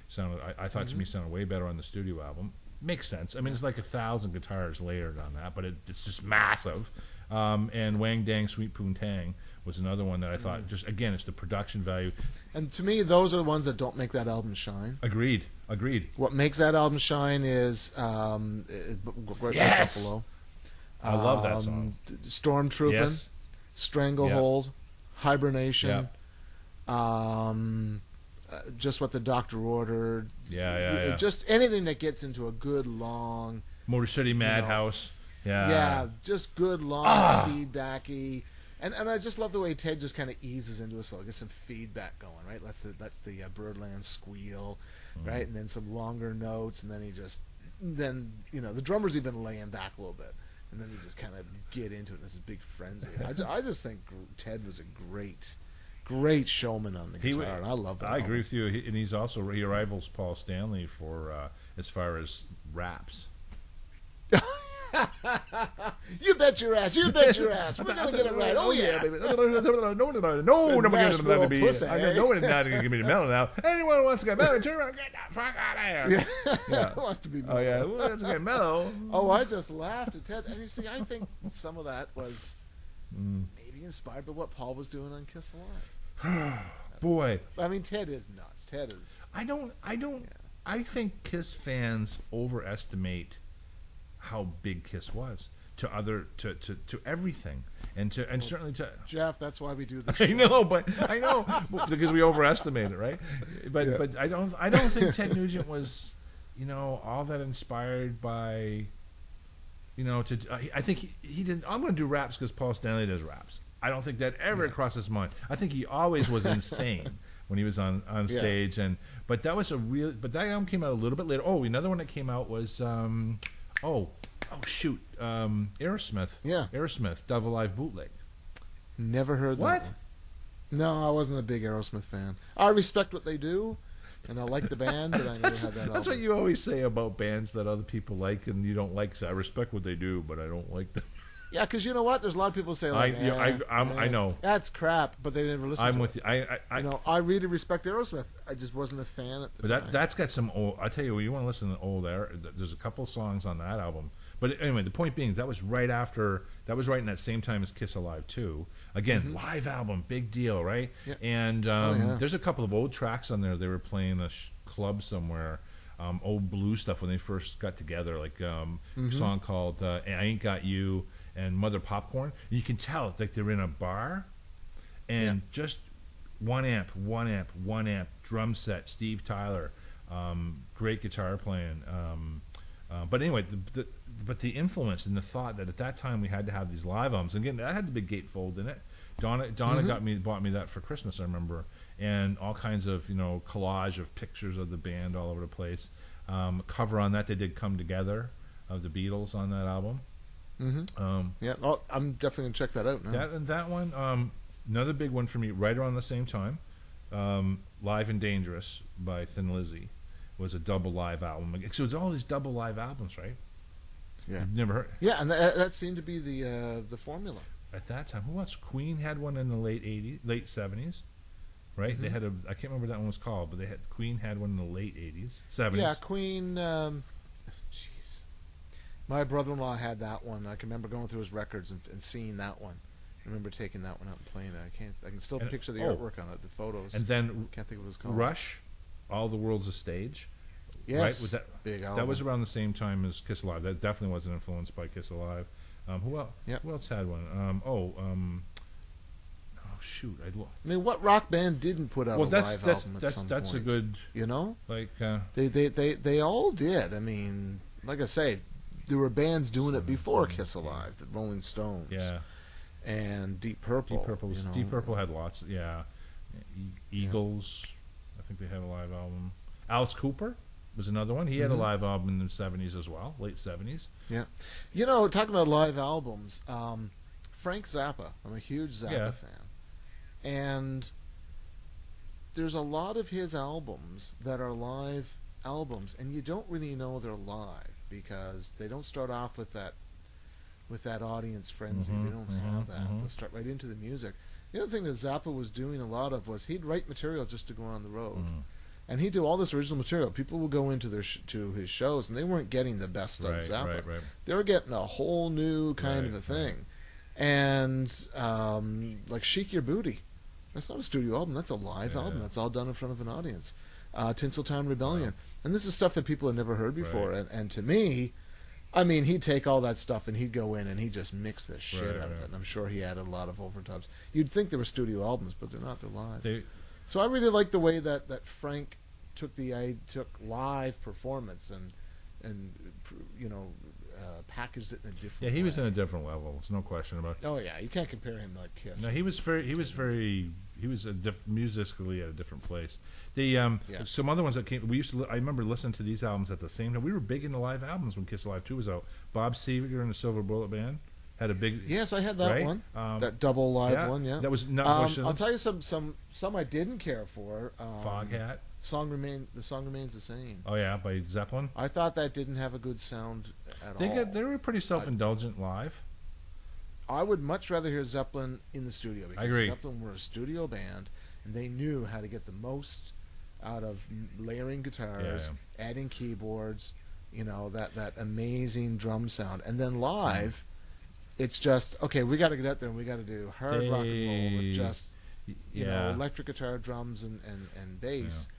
sounded. I thought to me sounded way better on the studio album. Makes sense. I mean, it's like 1,000 guitars layered on that, but it's just massive. And Wang Dang Sweet Poontang was another one that I thought just again it's the production value. And to me, those are the ones that don't make that album shine. Agreed. What makes that album shine is Yes! Buffalo. I love that song. Stormtroopin', Yes. Stranglehold, Hibernation. Yeah. Just What the Doctor Ordered. Yeah. Just anything that gets into a good long Motor City Madhouse. Yeah, just good long feedbacky. And I just love the way Ted just kind of eases into a solo, gets some feedback going, right? That's the Birdland squeal, right? And then some longer notes, and then the drummer's even laying back a little bit, and then you just kind of get into it. And this is big frenzy. I just think Ted was a great showman on the guitar, and I love that. I agree with you, and he rivals Paul Stanley for as far as raps. You bet your ass. We're gonna get it right. Oh yeah, baby. No, never going to be. Pussy, No one not going to give me the mellow now. Anyone who wants to get mellow, turn around, get the fuck out of here. Yeah. Who wants to be mellow? Oh yeah, who wants to get mellow? Oh, I just laughed at Ted. And you see, I think some of that was maybe inspired by what Paul was doing on Kiss Alive. Boy, I mean, Ted is nuts. Ted is. I don't. I think Kiss fans overestimate how big Kiss was to everything, and certainly to Jeff. That's why we do this. I know because we overestimate it, right? But I don't think Ted Nugent was, all that inspired by, I think he didn't. I'm going to do raps because Paul Stanley does raps. I don't think that ever crossed his mind. I think he always was insane when he was on stage, but that was but that album came out a little bit later. Oh, another one that came out was Aerosmith. Yeah. Aerosmith, Double Live Bootleg. Never heard that one. No, I wasn't a big Aerosmith fan. I respect what they do, and I like the band, but I never had that album. That's what you always say about bands that other people like and you don't like. So I respect what they do, but I don't like them. Yeah, because you know what? There's a lot of people say like, I know that's crap, but they never listen. I'm to with it. you. I really respect Aerosmith. I just wasn't a fan at the time. But that's got some old. I tell you, you want to listen to old Air. There's a couple songs on that album. But anyway, the point being, that was right in that same time as Kiss Alive 2. Again, live album, big deal, right? Yeah. And there's a couple of old tracks on there. They were playing a club somewhere, old blues stuff when they first got together, like a song called I Ain't Got You and Mother Popcorn. And you can tell like they're in a bar, and just one amp, drum set, Steve Tyler, great guitar playing. But anyway, but the influence and the thought that at that time we had to have these live albums. And again, that had the big gatefold in it. Donna bought me that for Christmas, I remember, and all kinds of collage of pictures of the band all over the place. Cover on that, they did Come Together of the Beatles on that album. I'm definitely gonna check that out now. That one, another big one for me, right around the same time. Live and Dangerous by Thin Lizzy was a double live album. So it's all these double live albums, right? Yeah. You've never heard? Yeah, and that seemed to be the formula. At that time, who else? Queen had one in the late 70s, right? They had I can't remember what that one was called, but Queen had one in the late 70s. Yeah, Queen. Jeez, my brother-in-law had that one. I can remember going through his records and seeing that one. I remember taking that one out and playing it. I can still picture the artwork on it, the photos. And then can't think of what it was called. Rush, All the World's a Stage. Yes, right? Was that big album. That was around the same time as Kiss Alive. That definitely wasn't influenced by Kiss Alive. Who else? Yep. Who else had one? Shoot! I mean, what rock band didn't put out a live album at some point? That's a good. Like they all did. I mean, like I say, there were bands doing it before Kiss Alive. The Rolling Stones. Yeah. And Deep Purple. Deep Purple had lots. Eagles. I think they had a live album. Alice Cooper. was another one. He had a live album in the 70s as well, late 70s. Yeah. You know, talking about live albums, Frank Zappa. I'm a huge Zappa fan. And there's a lot of his albums that are live albums, and you don't really know they're live because they don't start off with that audience frenzy. They don't have that. They'll start right into the music. The other thing that Zappa was doing a lot of was he'd write material just to go on the road. And he'd do all this original material. People would go into to his shows, and they weren't getting the best of Zappa. Right. They were getting a whole new kind of a thing. And like Shake Your Booty. That's not a studio album. That's a live album. That's all done in front of an audience. Tinseltown Rebellion. And this is stuff that people had never heard before. And to me, I mean, he'd take all that stuff and he'd go in and he'd just mix the shit out of it. And I'm sure he added a lot of overdubs. You'd think they were studio albums, but they're not. They're live. So I really like the way that Frank took live performance and packaged it in a different way. Yeah, he was in a different level. There's no question about it. Oh yeah, you can't compare him to like Kiss. No, he was musically at a different place. Some other ones that came. I remember listening to these albums at the same time. We were big into live albums when Kiss Alive 2 was out. Bob Seger and the Silver Bullet Band had a big. Yes, I had that one. That double live one. Yeah, that was not. I'll tell you some I didn't care for. Foghat. The song remains the same. Oh yeah, by Zeppelin. I thought that didn't have a good sound at all. They were pretty self-indulgent live. I would much rather hear Zeppelin in the studio because I agree. Zeppelin were a studio band and they knew how to get the most out of layering guitars, adding keyboards, that amazing drum sound. And then live, it's just, okay, we got to get out there and we got to do hard rock and roll with just electric guitar, drums, and bass. Yeah.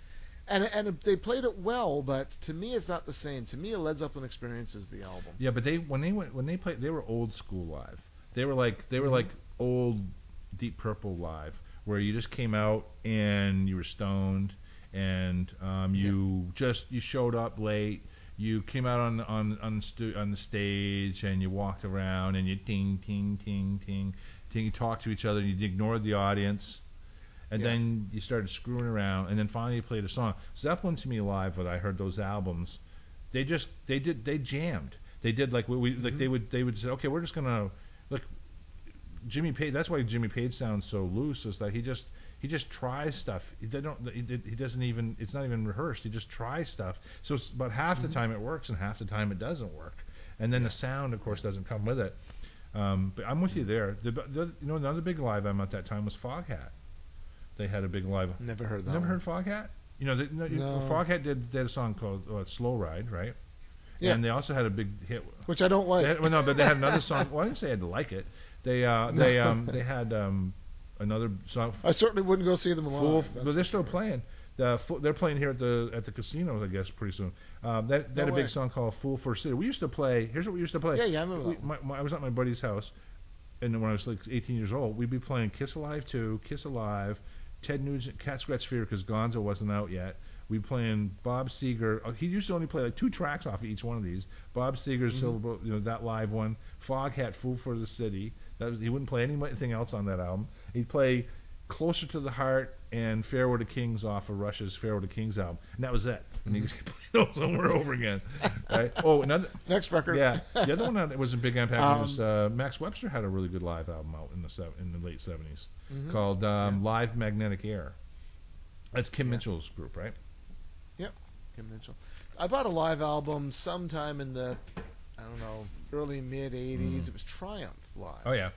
And they played it well, but to me it's not the same. To me, a Led Zeppelin experience is the album. Yeah, but when they played, they were old school live. They were like old Deep Purple live, where you just came out and you were stoned, and you showed up late. You came out on the stage and you walked around and you ting ting ting ting ting. You talked to each other and you ignored the audience. And then you started screwing around, and then finally you played a song. Zeppelin, to me, live, when I heard those albums, they jammed. They did like they would say, okay, we're just gonna look. Jimmy Page. That's why Jimmy Page sounds so loose. Is that he just tries stuff. He doesn't even. It's not even rehearsed. He just tries stuff. So about half the time it works, and half the time it doesn't work. And then the sound, of course, doesn't come with it. But I'm with you there. Another big live album at that time was Foghat. They had a big live. Never heard that. Never heard Foghat? No. Foghat did a song called "Slow Ride," right? Yeah. And they also had a big hit, which I don't like. But they had another song. Well, I didn't say I had to like it. They had another song. I certainly wouldn't go see them live. But they're still playing. They're playing here at the casinos, I guess, pretty soon. They had a big song called "Fool for a City." We used to play. Here's what we used to play. Yeah, I remember. I was at my buddy's house, and when I was like 18 years old, we'd be playing "Kiss Alive 2," "Kiss Alive," Ted Nugent, "Cat Scratch Fever" because Gonzo wasn't out yet. We'd be playing Bob Seger. He used to only play like 2 tracks off of each one of these. Bob Seger's that live one. Foghat, "Fool for the City." He wouldn't play anything else on that album. He'd play "Closer to the Heart" and "Farewell to Kings" off of Rush's "Farewell to Kings" album, and that was it. And he could play those over and over again. Right? Oh, next record. Yeah, the other one that was a big impact was Max Webster had a really good live album out in the late 70s called "Live Magnetic Air." That's Kim Mitchell's group, right? Yep, Kim Mitchell. I bought a live album sometime in the early mid 80s. It was Triumph live. Oh yeah.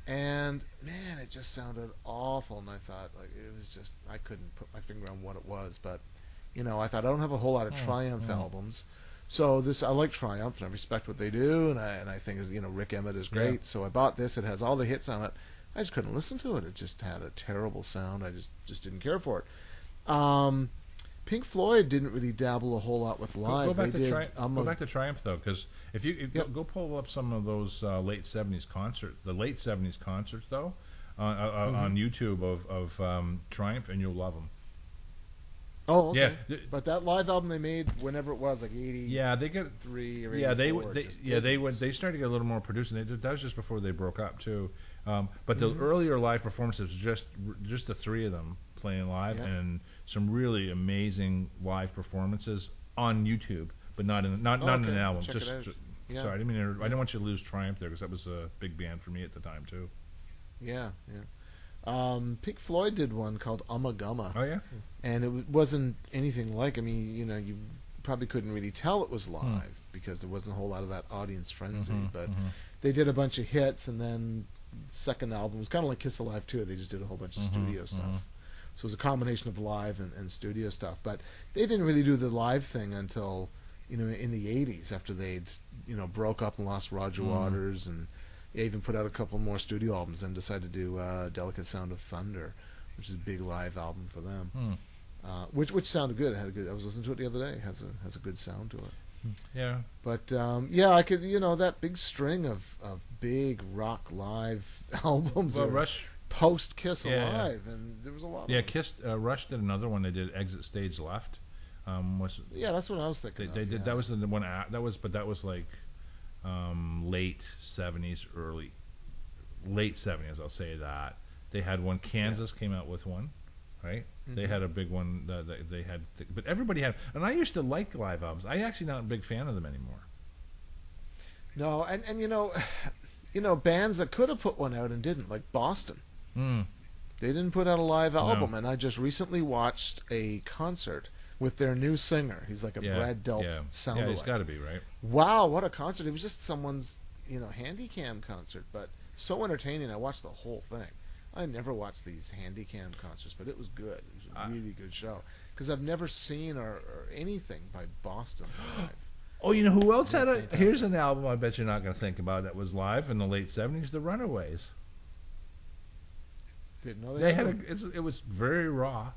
And man, it just sounded awful, and I thought it was just, I couldn't put my finger on what it was, but I thought I don't have a whole lot of Triumph albums, so I like Triumph and I respect what they do, and I think Rick Emmett is great. Yeah. So I bought this. It has all the hits on it. I just couldn't listen to it. It just had a terrible sound. I just didn't care for it. Pink Floyd didn't really dabble a whole lot with live. Go back to Triumph though, because if you go pull up some of those late 70s concerts, though, on YouTube of Triumph, and you'll love them. Oh, okay. Yeah, but that live album they made, whenever it was, like 80. Yeah, they got 3 or 84. They started to get a little more produced, and that was just before they broke up too. But the earlier live performances, just the 3 of them playing live, and some really amazing live performances on YouTube, but not in not in an album. Check it out. Yeah. Sorry, I didn't want you to lose Triumph there, because that was a big band for me at the time too. Yeah. Pink Floyd did one called Ummagumma. Oh yeah. And it wasn't anything like. I mean, you probably couldn't really tell it was live because there wasn't a whole lot of that audience frenzy. But they did a bunch of hits, and then second album was kind of like Kiss Alive too. They just did a whole bunch of studio stuff. So it was a combination of live and studio stuff. But they didn't really do the live thing until in the '80s, after they'd broke up and lost Roger Waters, and they even put out a couple more studio albums and decided to do Delicate Sound of Thunder, which is a big live album for them. Which sounded good. It had a good. I was listening to it the other day. It has a good sound to it. Yeah. But I could that big string of big rock live albums. Well, Rush post Kiss Alive, and there was a lot. Yeah, of them. Kiss. Rush did another one. They did Exit Stage Left. That's what I was thinking. They did. That was the one. That was like late '70s, late '70s. I'll say that. They had one. Kansas came out with one. Right, they had a big one. They had, but everybody had. And I used to like live albums. I actually not a big fan of them anymore. No, and bands that could have put one out and didn't, like Boston. They didn't put out a live album, and I just recently watched a concert with their new singer. He's like a Brad Delp sound. Yeah, he's got to be, right. Wow, what a concert! It was just someone's handycam concert, but so entertaining. I watched the whole thing. I never watched these Handycam concerts, but it was good. It was a really good show because I've never seen or anything by Boston live. Oh, you know who else had a? Here's an album I bet you're not going to think about that was live in the late '70s. The Runaways. Didn't know they had it was very raw.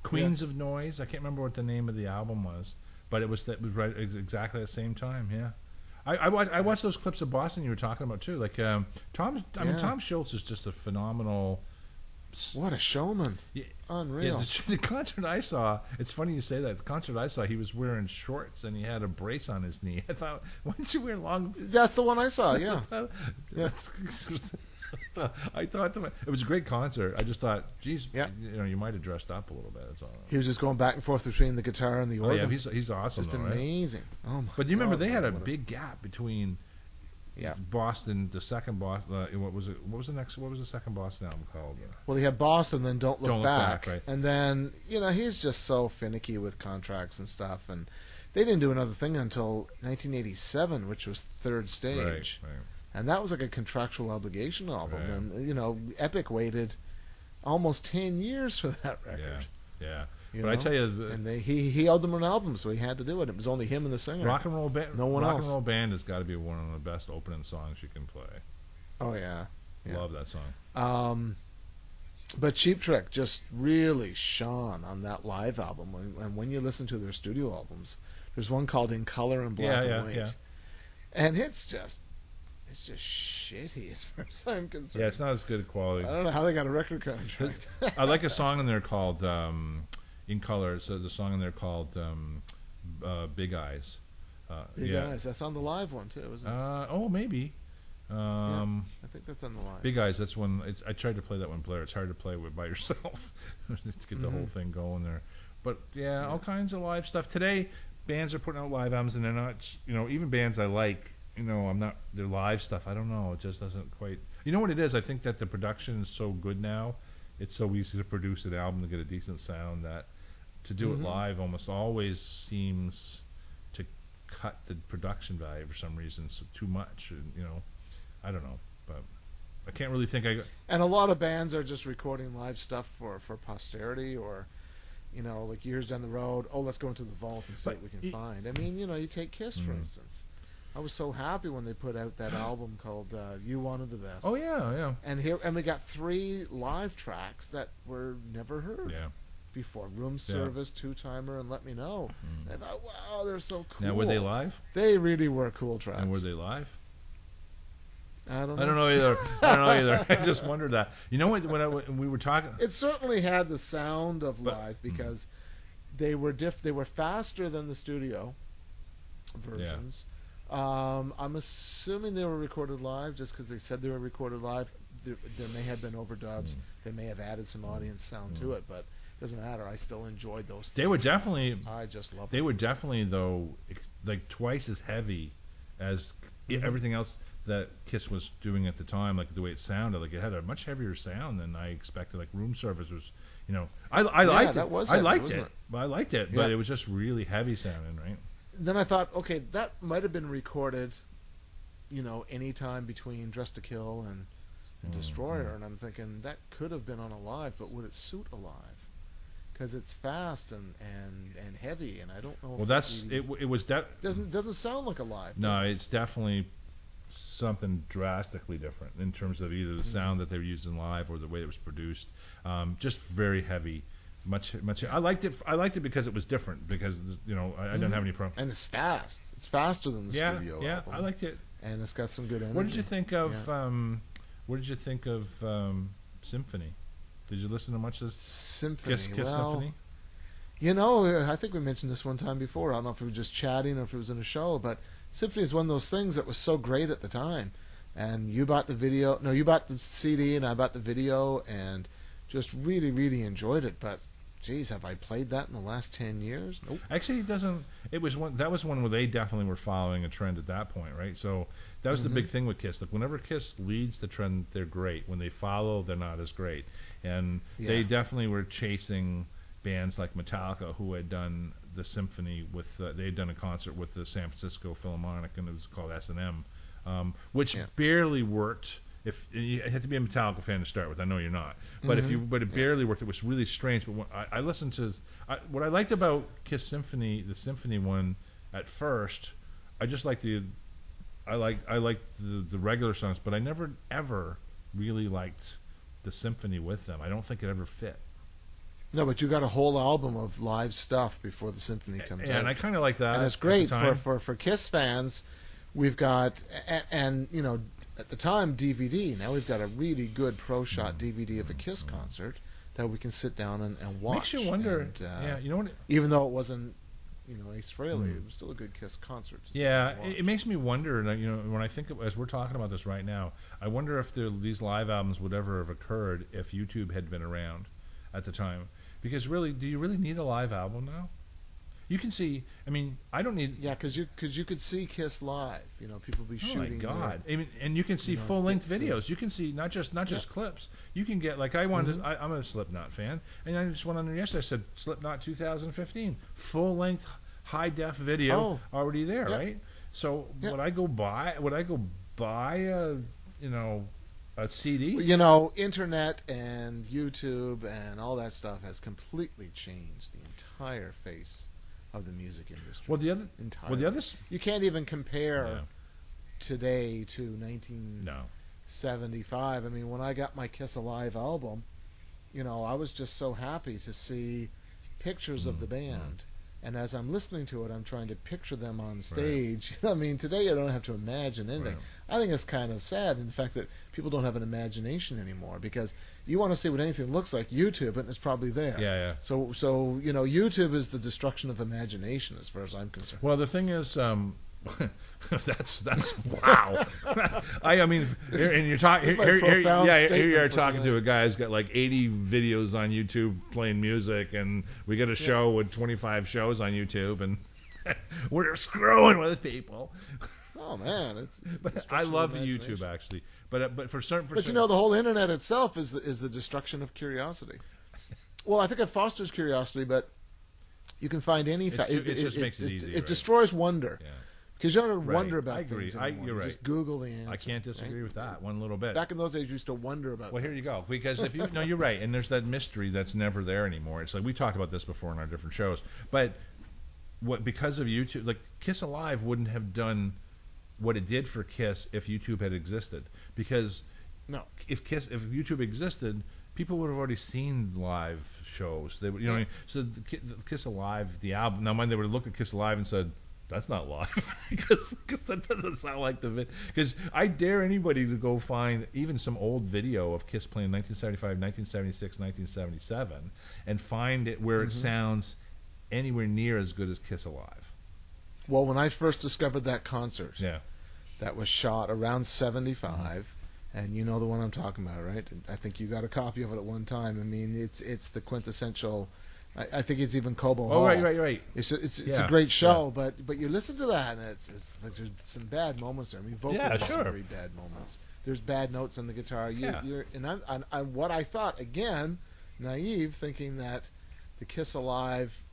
Queens of Noise. I can't remember what the name of the album was, but it was right exactly at the same time. Yeah. I watched those clips of Boston you were talking about too. Like Tom Schultz is just a phenomenal. What a showman! Yeah, unreal. Yeah, the concert I saw. It's funny you say that. The concert I saw, he was wearing shorts and he had a brace on his knee. I thought, why don't you wear long? That's the one I saw. Yeah. I thought it was a great concert. I just thought, geez, you might have dressed up a little bit. That's all. He was just going back and forth between the guitar and the organ. Oh yeah, he's awesome. Just though, amazing. Right? Oh my! But you remember they had a big gap between Yeah. Boston, the second Boston. What was it? What was the next? What was the second Boston album called? Well, he had Boston, then Don't Look Back, right. And then he's just so finicky with contracts and stuff, and they didn't do another thing until 1987, which was Third Stage, right. And that was like a contractual obligation album, right. And Epic waited almost 10 years for that record. Yeah. But I tell you, and he owed them an album, so he had to do it. It was only him and the singer. Rock and Roll Band. No one else. Rock and Roll Band has got to be one of the best opening songs you can play. Oh yeah. Love that song. But Cheap Trick just really shone on that live album. And when you listen to their studio albums, there's one called In Color and Black and White, and it's just shitty as far as I'm concerned. Yeah, it's not as good quality. I don't know how they got a record contract. I like a song in there called In Color. So the song in there called Big Eyes. Big Eyes. That's on the live one too, isn't it? Oh, maybe. I think that's on the live. Big Eyes. That's when I tried to play that one, Blair. It's hard to play with by yourself to get the whole thing going there. But all kinds of live stuff today. Bands are putting out live albums, and they're not. Even bands I like. I'm not their live stuff. I don't know. It just doesn't quite. You know what it is? I think that the production is so good now. It's so easy to produce an album to get a decent sound that to do it live almost always seems to cut the production value for some reason too much. I don't know, but I can't really think. And a lot of bands are just recording live stuff for posterity, or like years down the road. Oh, let's go into the vault and see what we can find. I mean, you take Kiss for instance. I was so happy when they put out that album called "You Wanted the Best." Oh yeah. And we got 3 live tracks that were never heard before: "Room Service," "Two-Timer," and "Let Me Know." I thought, wow, they're so cool. Now, were they live? They really were cool tracks. And were they live? I don't know. I don't know either. I just wondered that. You know what? When we were talking, it certainly had the sound of live because they were They were faster than the studio versions. Yeah. I'm assuming they were recorded live just because they said they were recorded live. There may have been overdubs. They may have added some audience sound to it, but doesn't matter. I still enjoyed those. They were definitely. I just love. They were definitely though, like twice as heavy as everything else that Kiss was doing at the time. Like the way it sounded, like it had a much heavier sound than I expected. Like Room Service was, you know, I liked that it. was I heavy, liked wasn't it. it? But I liked it, but it was just really heavy sounding, right? Then I thought, okay, that might have been recorded, you know, any time between Dress to Kill and Destroyer, and I'm thinking that could have been on a live, but would it suit a live? Because it's fast and heavy, and I don't know. Well, that's it. It was that doesn't sound like a live. No, it's definitely something drastically different in terms of either the sound that they were using live or the way it was produced. Just very heavy. Much. I liked it. I liked it because it was different. Because you know, I don't have any problem. And it's fast. It's faster than the studio album. I liked it. And it's got some good energy. What did you think of? What did you think of Symphony? Did you listen to much of Symphony? Kiss Symphony? You know, I think we mentioned this one time before. I don't know if it was just chatting or if it was in a show, but Symphony is one of those things that was so great at the time. And you bought the video. No, you bought the CD, and I bought the video, and just really, really enjoyed it. But geez, have I played that in the last 10 years? Nope. Actually, it doesn't. It was one. That was one where they definitely were following a trend at that point, right? So that was the big thing with Kiss. Like whenever Kiss leads the trend, they're great. When they follow, they're not as great. And they definitely were chasing bands like Metallica, who had done the symphony with. They had done a concert with the San Francisco Philharmonic, and it was called S&M, which barely worked. If you had to be a Metallica fan to start with, I know you're not, but but it barely worked. It was really strange. But when I listened to what I liked about Kiss Symphony, the symphony one, at first, I just liked the regular songs, but I never ever really liked the symphony with them. I don't think it ever fit. No, but you got a whole album of live stuff before the symphony comes out. And I kind of like that. And it's great for Kiss fans. We've got, and you know, at the time, DVD. Now we've got a really good pro shot DVD of a Kiss concert that we can sit down and watch. Makes you wonder. And, you know what? Even though it wasn't, you know, Ace Frehley, it was still a good Kiss concert. To it makes me wonder. You know, when I think as we're talking about this right now, I wonder if these live albums would ever have occurred if YouTube had been around at the time. Because really, do you really need a live album now? You can see. I mean, I don't need. Yeah, because you could see Kiss live. You know, people be shooting. Oh my God! I mean, and you can see full length videos. You can see not just clips. You can get like I wanted. I'm a Slipknot fan, and I just went on there yesterday. I said Slipknot 2015 full length high def video already there, right? So would I go buy a CD? You know, internet and YouTube and all that stuff has completely changed the entire face of the music industry. Well, the other you can't even compare today to 1975. I mean, when I got my Kiss Alive album, you know, I was just so happy to see pictures of the band. And as I'm listening to it, I'm trying to picture them on stage. Right. I mean, today you don't have to imagine anything. Right. I think it's kind of sad in the fact that people don't have an imagination anymore, because you want to see what anything looks like, YouTube it, and it's probably there. Yeah. So you know, YouTube is the destruction of imagination as far as I'm concerned. Well, the thing is, that's wow. I mean, and you're talking here you're talking to a guy who's got like 80 videos on YouTube playing music, and we get a show with 25 shows on YouTube, and we're screwing with people. Oh man, it's but I love YouTube actually, but for certain. But you know, the whole internet itself is the destruction of curiosity. Well, I think it fosters curiosity, but you can find any fact. It just makes it easy. It destroys wonder. Yeah. Because you don't wonder about things anymore. You're right. Just Google the answer. I can't disagree with that one little bit. Back in those days, you used to wonder about Well, things. here you go. Because if you... No, you're right. And there's that mystery that's never there anymore. It's like we talked about this before in our different shows. But because of YouTube... Like, Kiss Alive wouldn't have done what it did for Kiss if YouTube had existed. Because if YouTube existed, people would have already seen live shows. They would, you know what I mean? So the Kiss Alive, the album... Now, mind, they would have looked at Kiss Alive and said... That's not live, because that doesn't sound like the vid. Because I dare anybody to go find even some old video of Kiss playing 1975, 1976, 1977, and find it where it sounds anywhere near as good as Kiss Alive. Well, when I first discovered that concert, that was shot around 75, And you know the one I'm talking about, right? I think you got a copy of it at one time. I mean, it's the quintessential. I think it's even Cobo Hall. Right. It's a great show, but you listen to that, and it's like there's some bad moments there. I mean, vocally, there's some very bad moments. There's bad notes on the guitar. I'm what I thought, again, naive, thinking that the Kiss Alive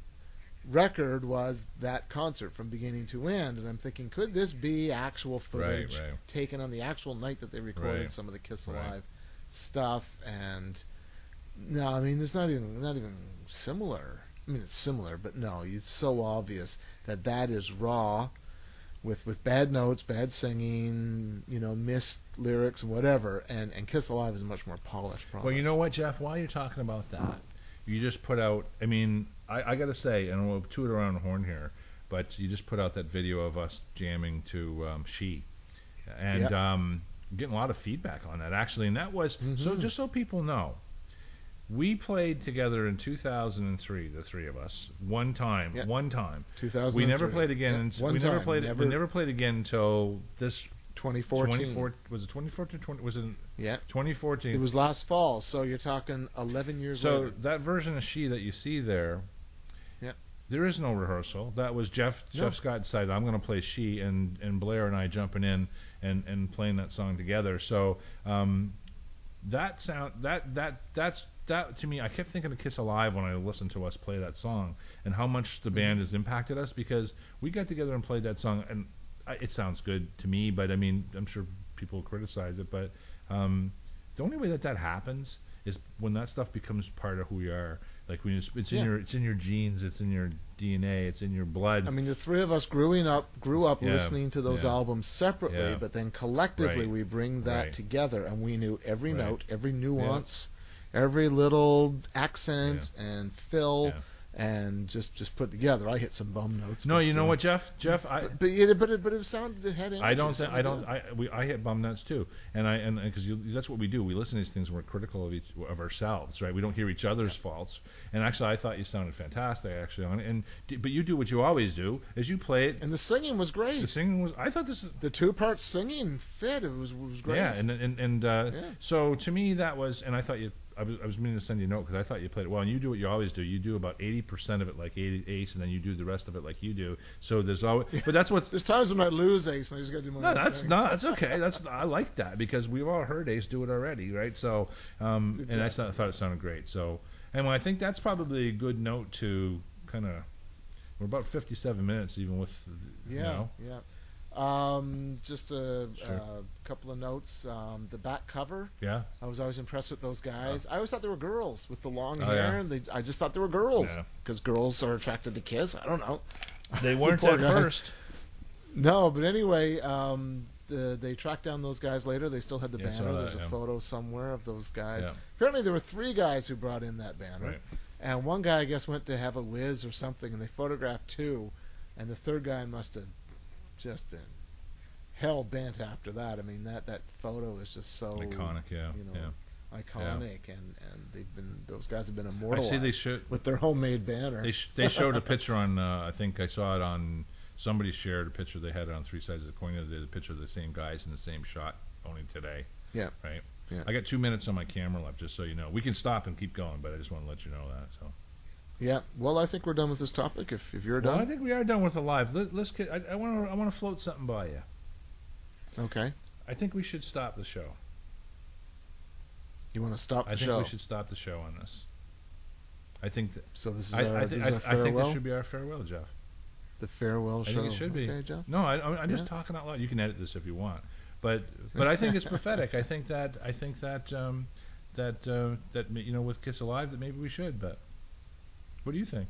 record was that concert from beginning to end, and I'm thinking, could this be actual footage taken on the actual night that they recorded some of the Kiss Alive stuff? And no, I mean, it's not even similar. I mean, it's similar, but no, it's so obvious that is raw, with bad notes, bad singing, missed lyrics and whatever. And Kiss Alive is a much more polished product. Well, you know what, Jeff? While you're talking about that, you just put out. I mean, I got to say, and we'll toot around the horn here, but you just put out that video of us jamming to She, and getting a lot of feedback on that actually. And that was so. Just so people know, we played together in 2003, the three of us, one time. 2003. We never played again. We never played again until this 2014. Was it 2014? Was it? Yeah. 2014. It was last fall, so you're talking 11 years later. So that version of She that you see there, there is no rehearsal. That was Jeff Scott decided, I'm going to play She, and Blair and I jumping in and playing that song together. So that to me, I kept thinking of Kiss Alive when I listened to us play that song, and how much the band has impacted us, because we got together and played that song, and it sounds good to me, but I mean, I'm sure people will criticize it, but the only way that happens is when that stuff becomes part of who we are. Like when it's in your genes, it's in your DNA, it's in your blood. I mean, the three of us grew up listening to those albums separately, but then collectively we bring that together, and we knew every note, every nuance, every little accent and fill. And just put together. I hit some bum notes. No, you know what, Jeff? But it sounded. It had energy. I hit bum notes too, and because that's what we do. We listen to these things and we're critical of ourselves, right? We don't hear each other's faults. And actually, I thought you sounded fantastic, actually, on it. But you do what you always do, is you play it. And the singing was great. The singing was. I thought the 2-part singing fit. It was great. Yeah, so to me that was, and I thought you. I was meaning to send you a note because I thought you played it well, and you do what you always do. You do about 80% of it like Ace, and then you do the rest of it like you do. So there's always, but that's what. There's times when I lose Ace, and I just got to do my. No, that's okay. I like that because we've all heard Ace do it already, right? So, exactly. And I thought it sounded great. So, and I think that's probably a good note to kind of. We're about 57 minutes, even with. Yeah. Just a couple of notes. The back cover. Yeah. I was always impressed with those guys. I always thought they were girls with the long hair. And I just thought they were girls because girls are attracted to Kiss. I don't know. They weren't at first. No, but anyway, they tracked down those guys later. They still had the banner. There's a photo somewhere of those guys. Yeah. Apparently, there were 3 guys who brought in that banner. Right. And one guy, I guess, went to have a whiz or something, and they photographed 2. And the third guy must have just been hell bent after that. I mean, that photo is just so iconic, iconic, and those guys have been immortalized. I see with their homemade banner. They showed a picture on. I think I saw it on. Somebody shared a picture. They had it on 3 sides of the coin. The picture of the same guys in the same shot, only today. Yeah. Right. Yeah. I got 2 minutes on my camera left, just so you know. We can stop and keep going, but I just want to let you know that. So. Yeah, well, I think we're done with this topic. If you're done, I think we are done with the live. Let's get. I want to float something by you. Okay. I think we should stop the show. You want to stop the show? I think we should stop the show on this. I think that. So this is I think this should be our farewell, Jeff. The farewell show. I think it should be. Okay, Jeff? No, I'm just talking out loud. You can edit this if you want, but I think it's prophetic. I think that with Kiss Alive that maybe we should, but. What do you think?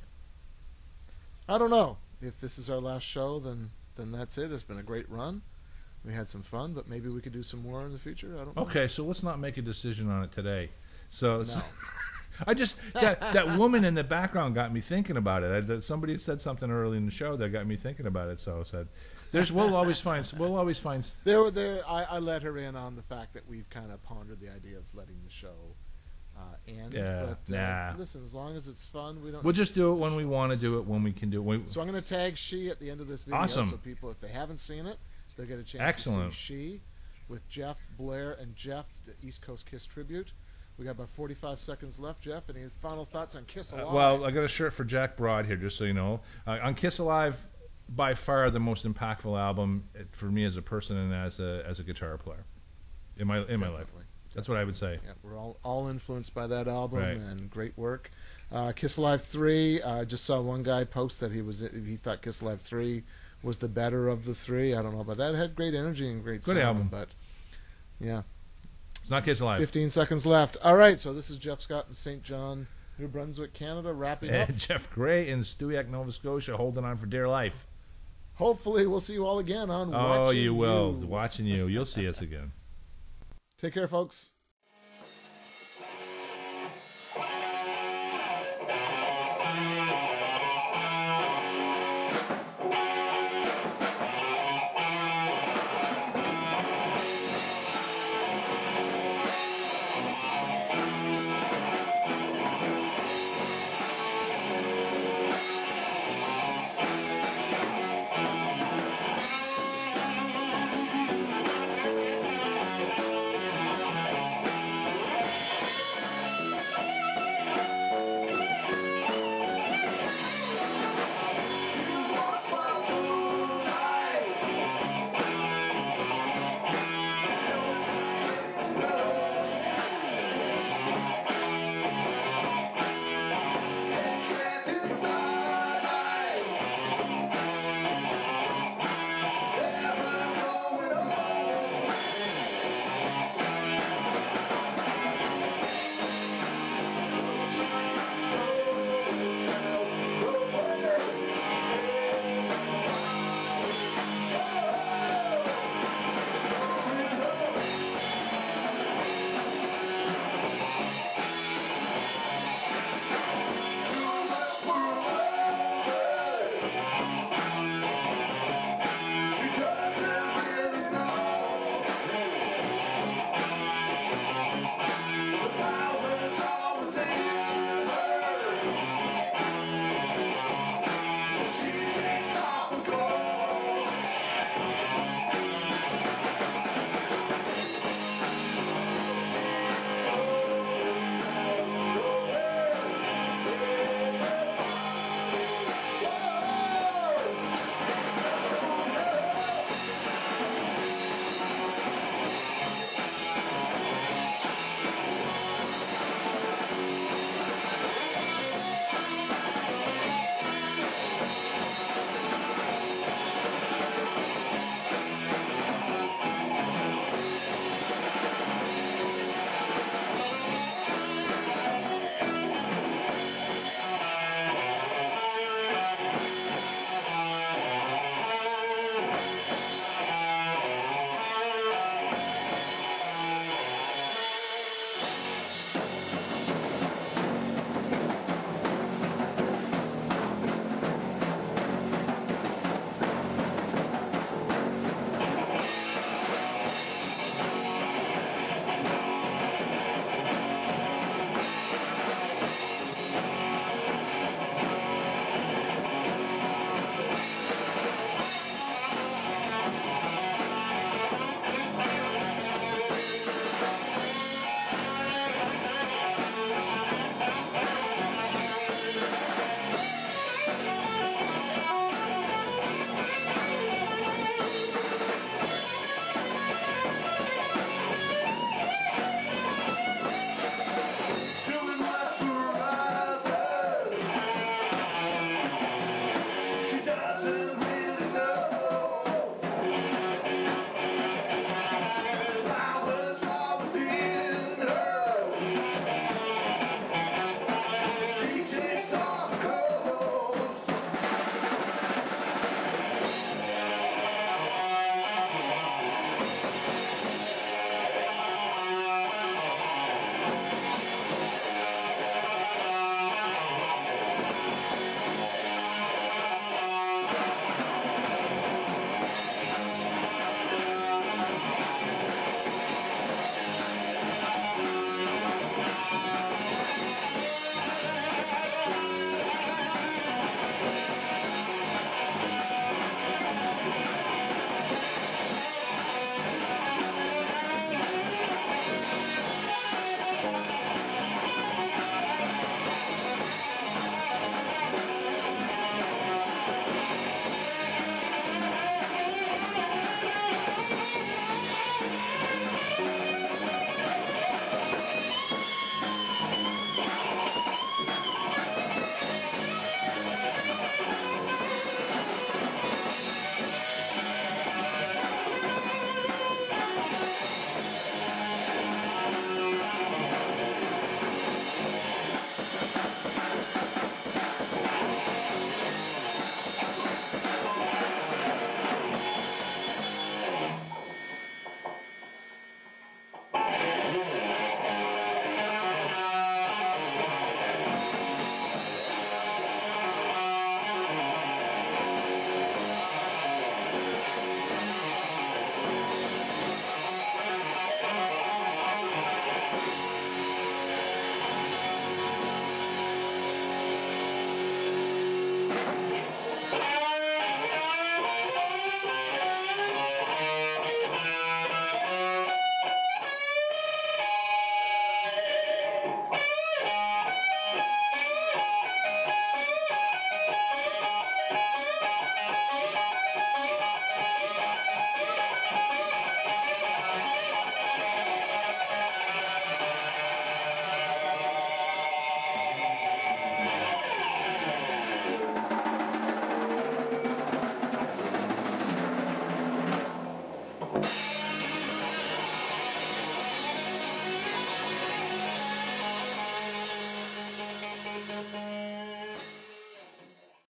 I don't know. If this is our last show, then that's it. It's been a great run. We had some fun, but maybe we could do some more in the future. I don't know. Okay, so let's not make a decision on it today. So no. I just that woman in the background got me thinking about it. Somebody said something early in the show that got me thinking about it. So I said, we'll always find. I let her in on the fact that we've kind of pondered the idea of letting the show. Listen, as long as it's fun, we'll just do it when we want to do it, when we can do it. So I'm going to tag She at the end of this video. Awesome. So people, if they haven't seen it, they'll get a chance Excellent. to see She. with Jeff Blair and Jeff, the East Coast Kiss tribute. We got about 45 seconds left. Jeff, any final thoughts on Kiss Alive? Well, I got a shirt for Jack Broad here, just so you know. On Kiss Alive, by far the most impactful album for me as a person and as a guitar player in my life. That's what I would say. Yeah, we're all influenced by that album, right. And great work. Kiss Alive 3, I just saw one guy post that he thought Kiss Alive 3 was the better of the three. I don't know about that. It had great energy and great good sound, album, but yeah. It's not Kiss Alive. 15 seconds left. All right, so this is Jeff Scott in St. John, New Brunswick, Canada, wrapping up. And Jeff Gray in Stewiacke, Nova Scotia, holding on for dear life. Hopefully we'll see you all again on Watchin. Oh, you will. Watching you. You'll see us again. Take care, folks.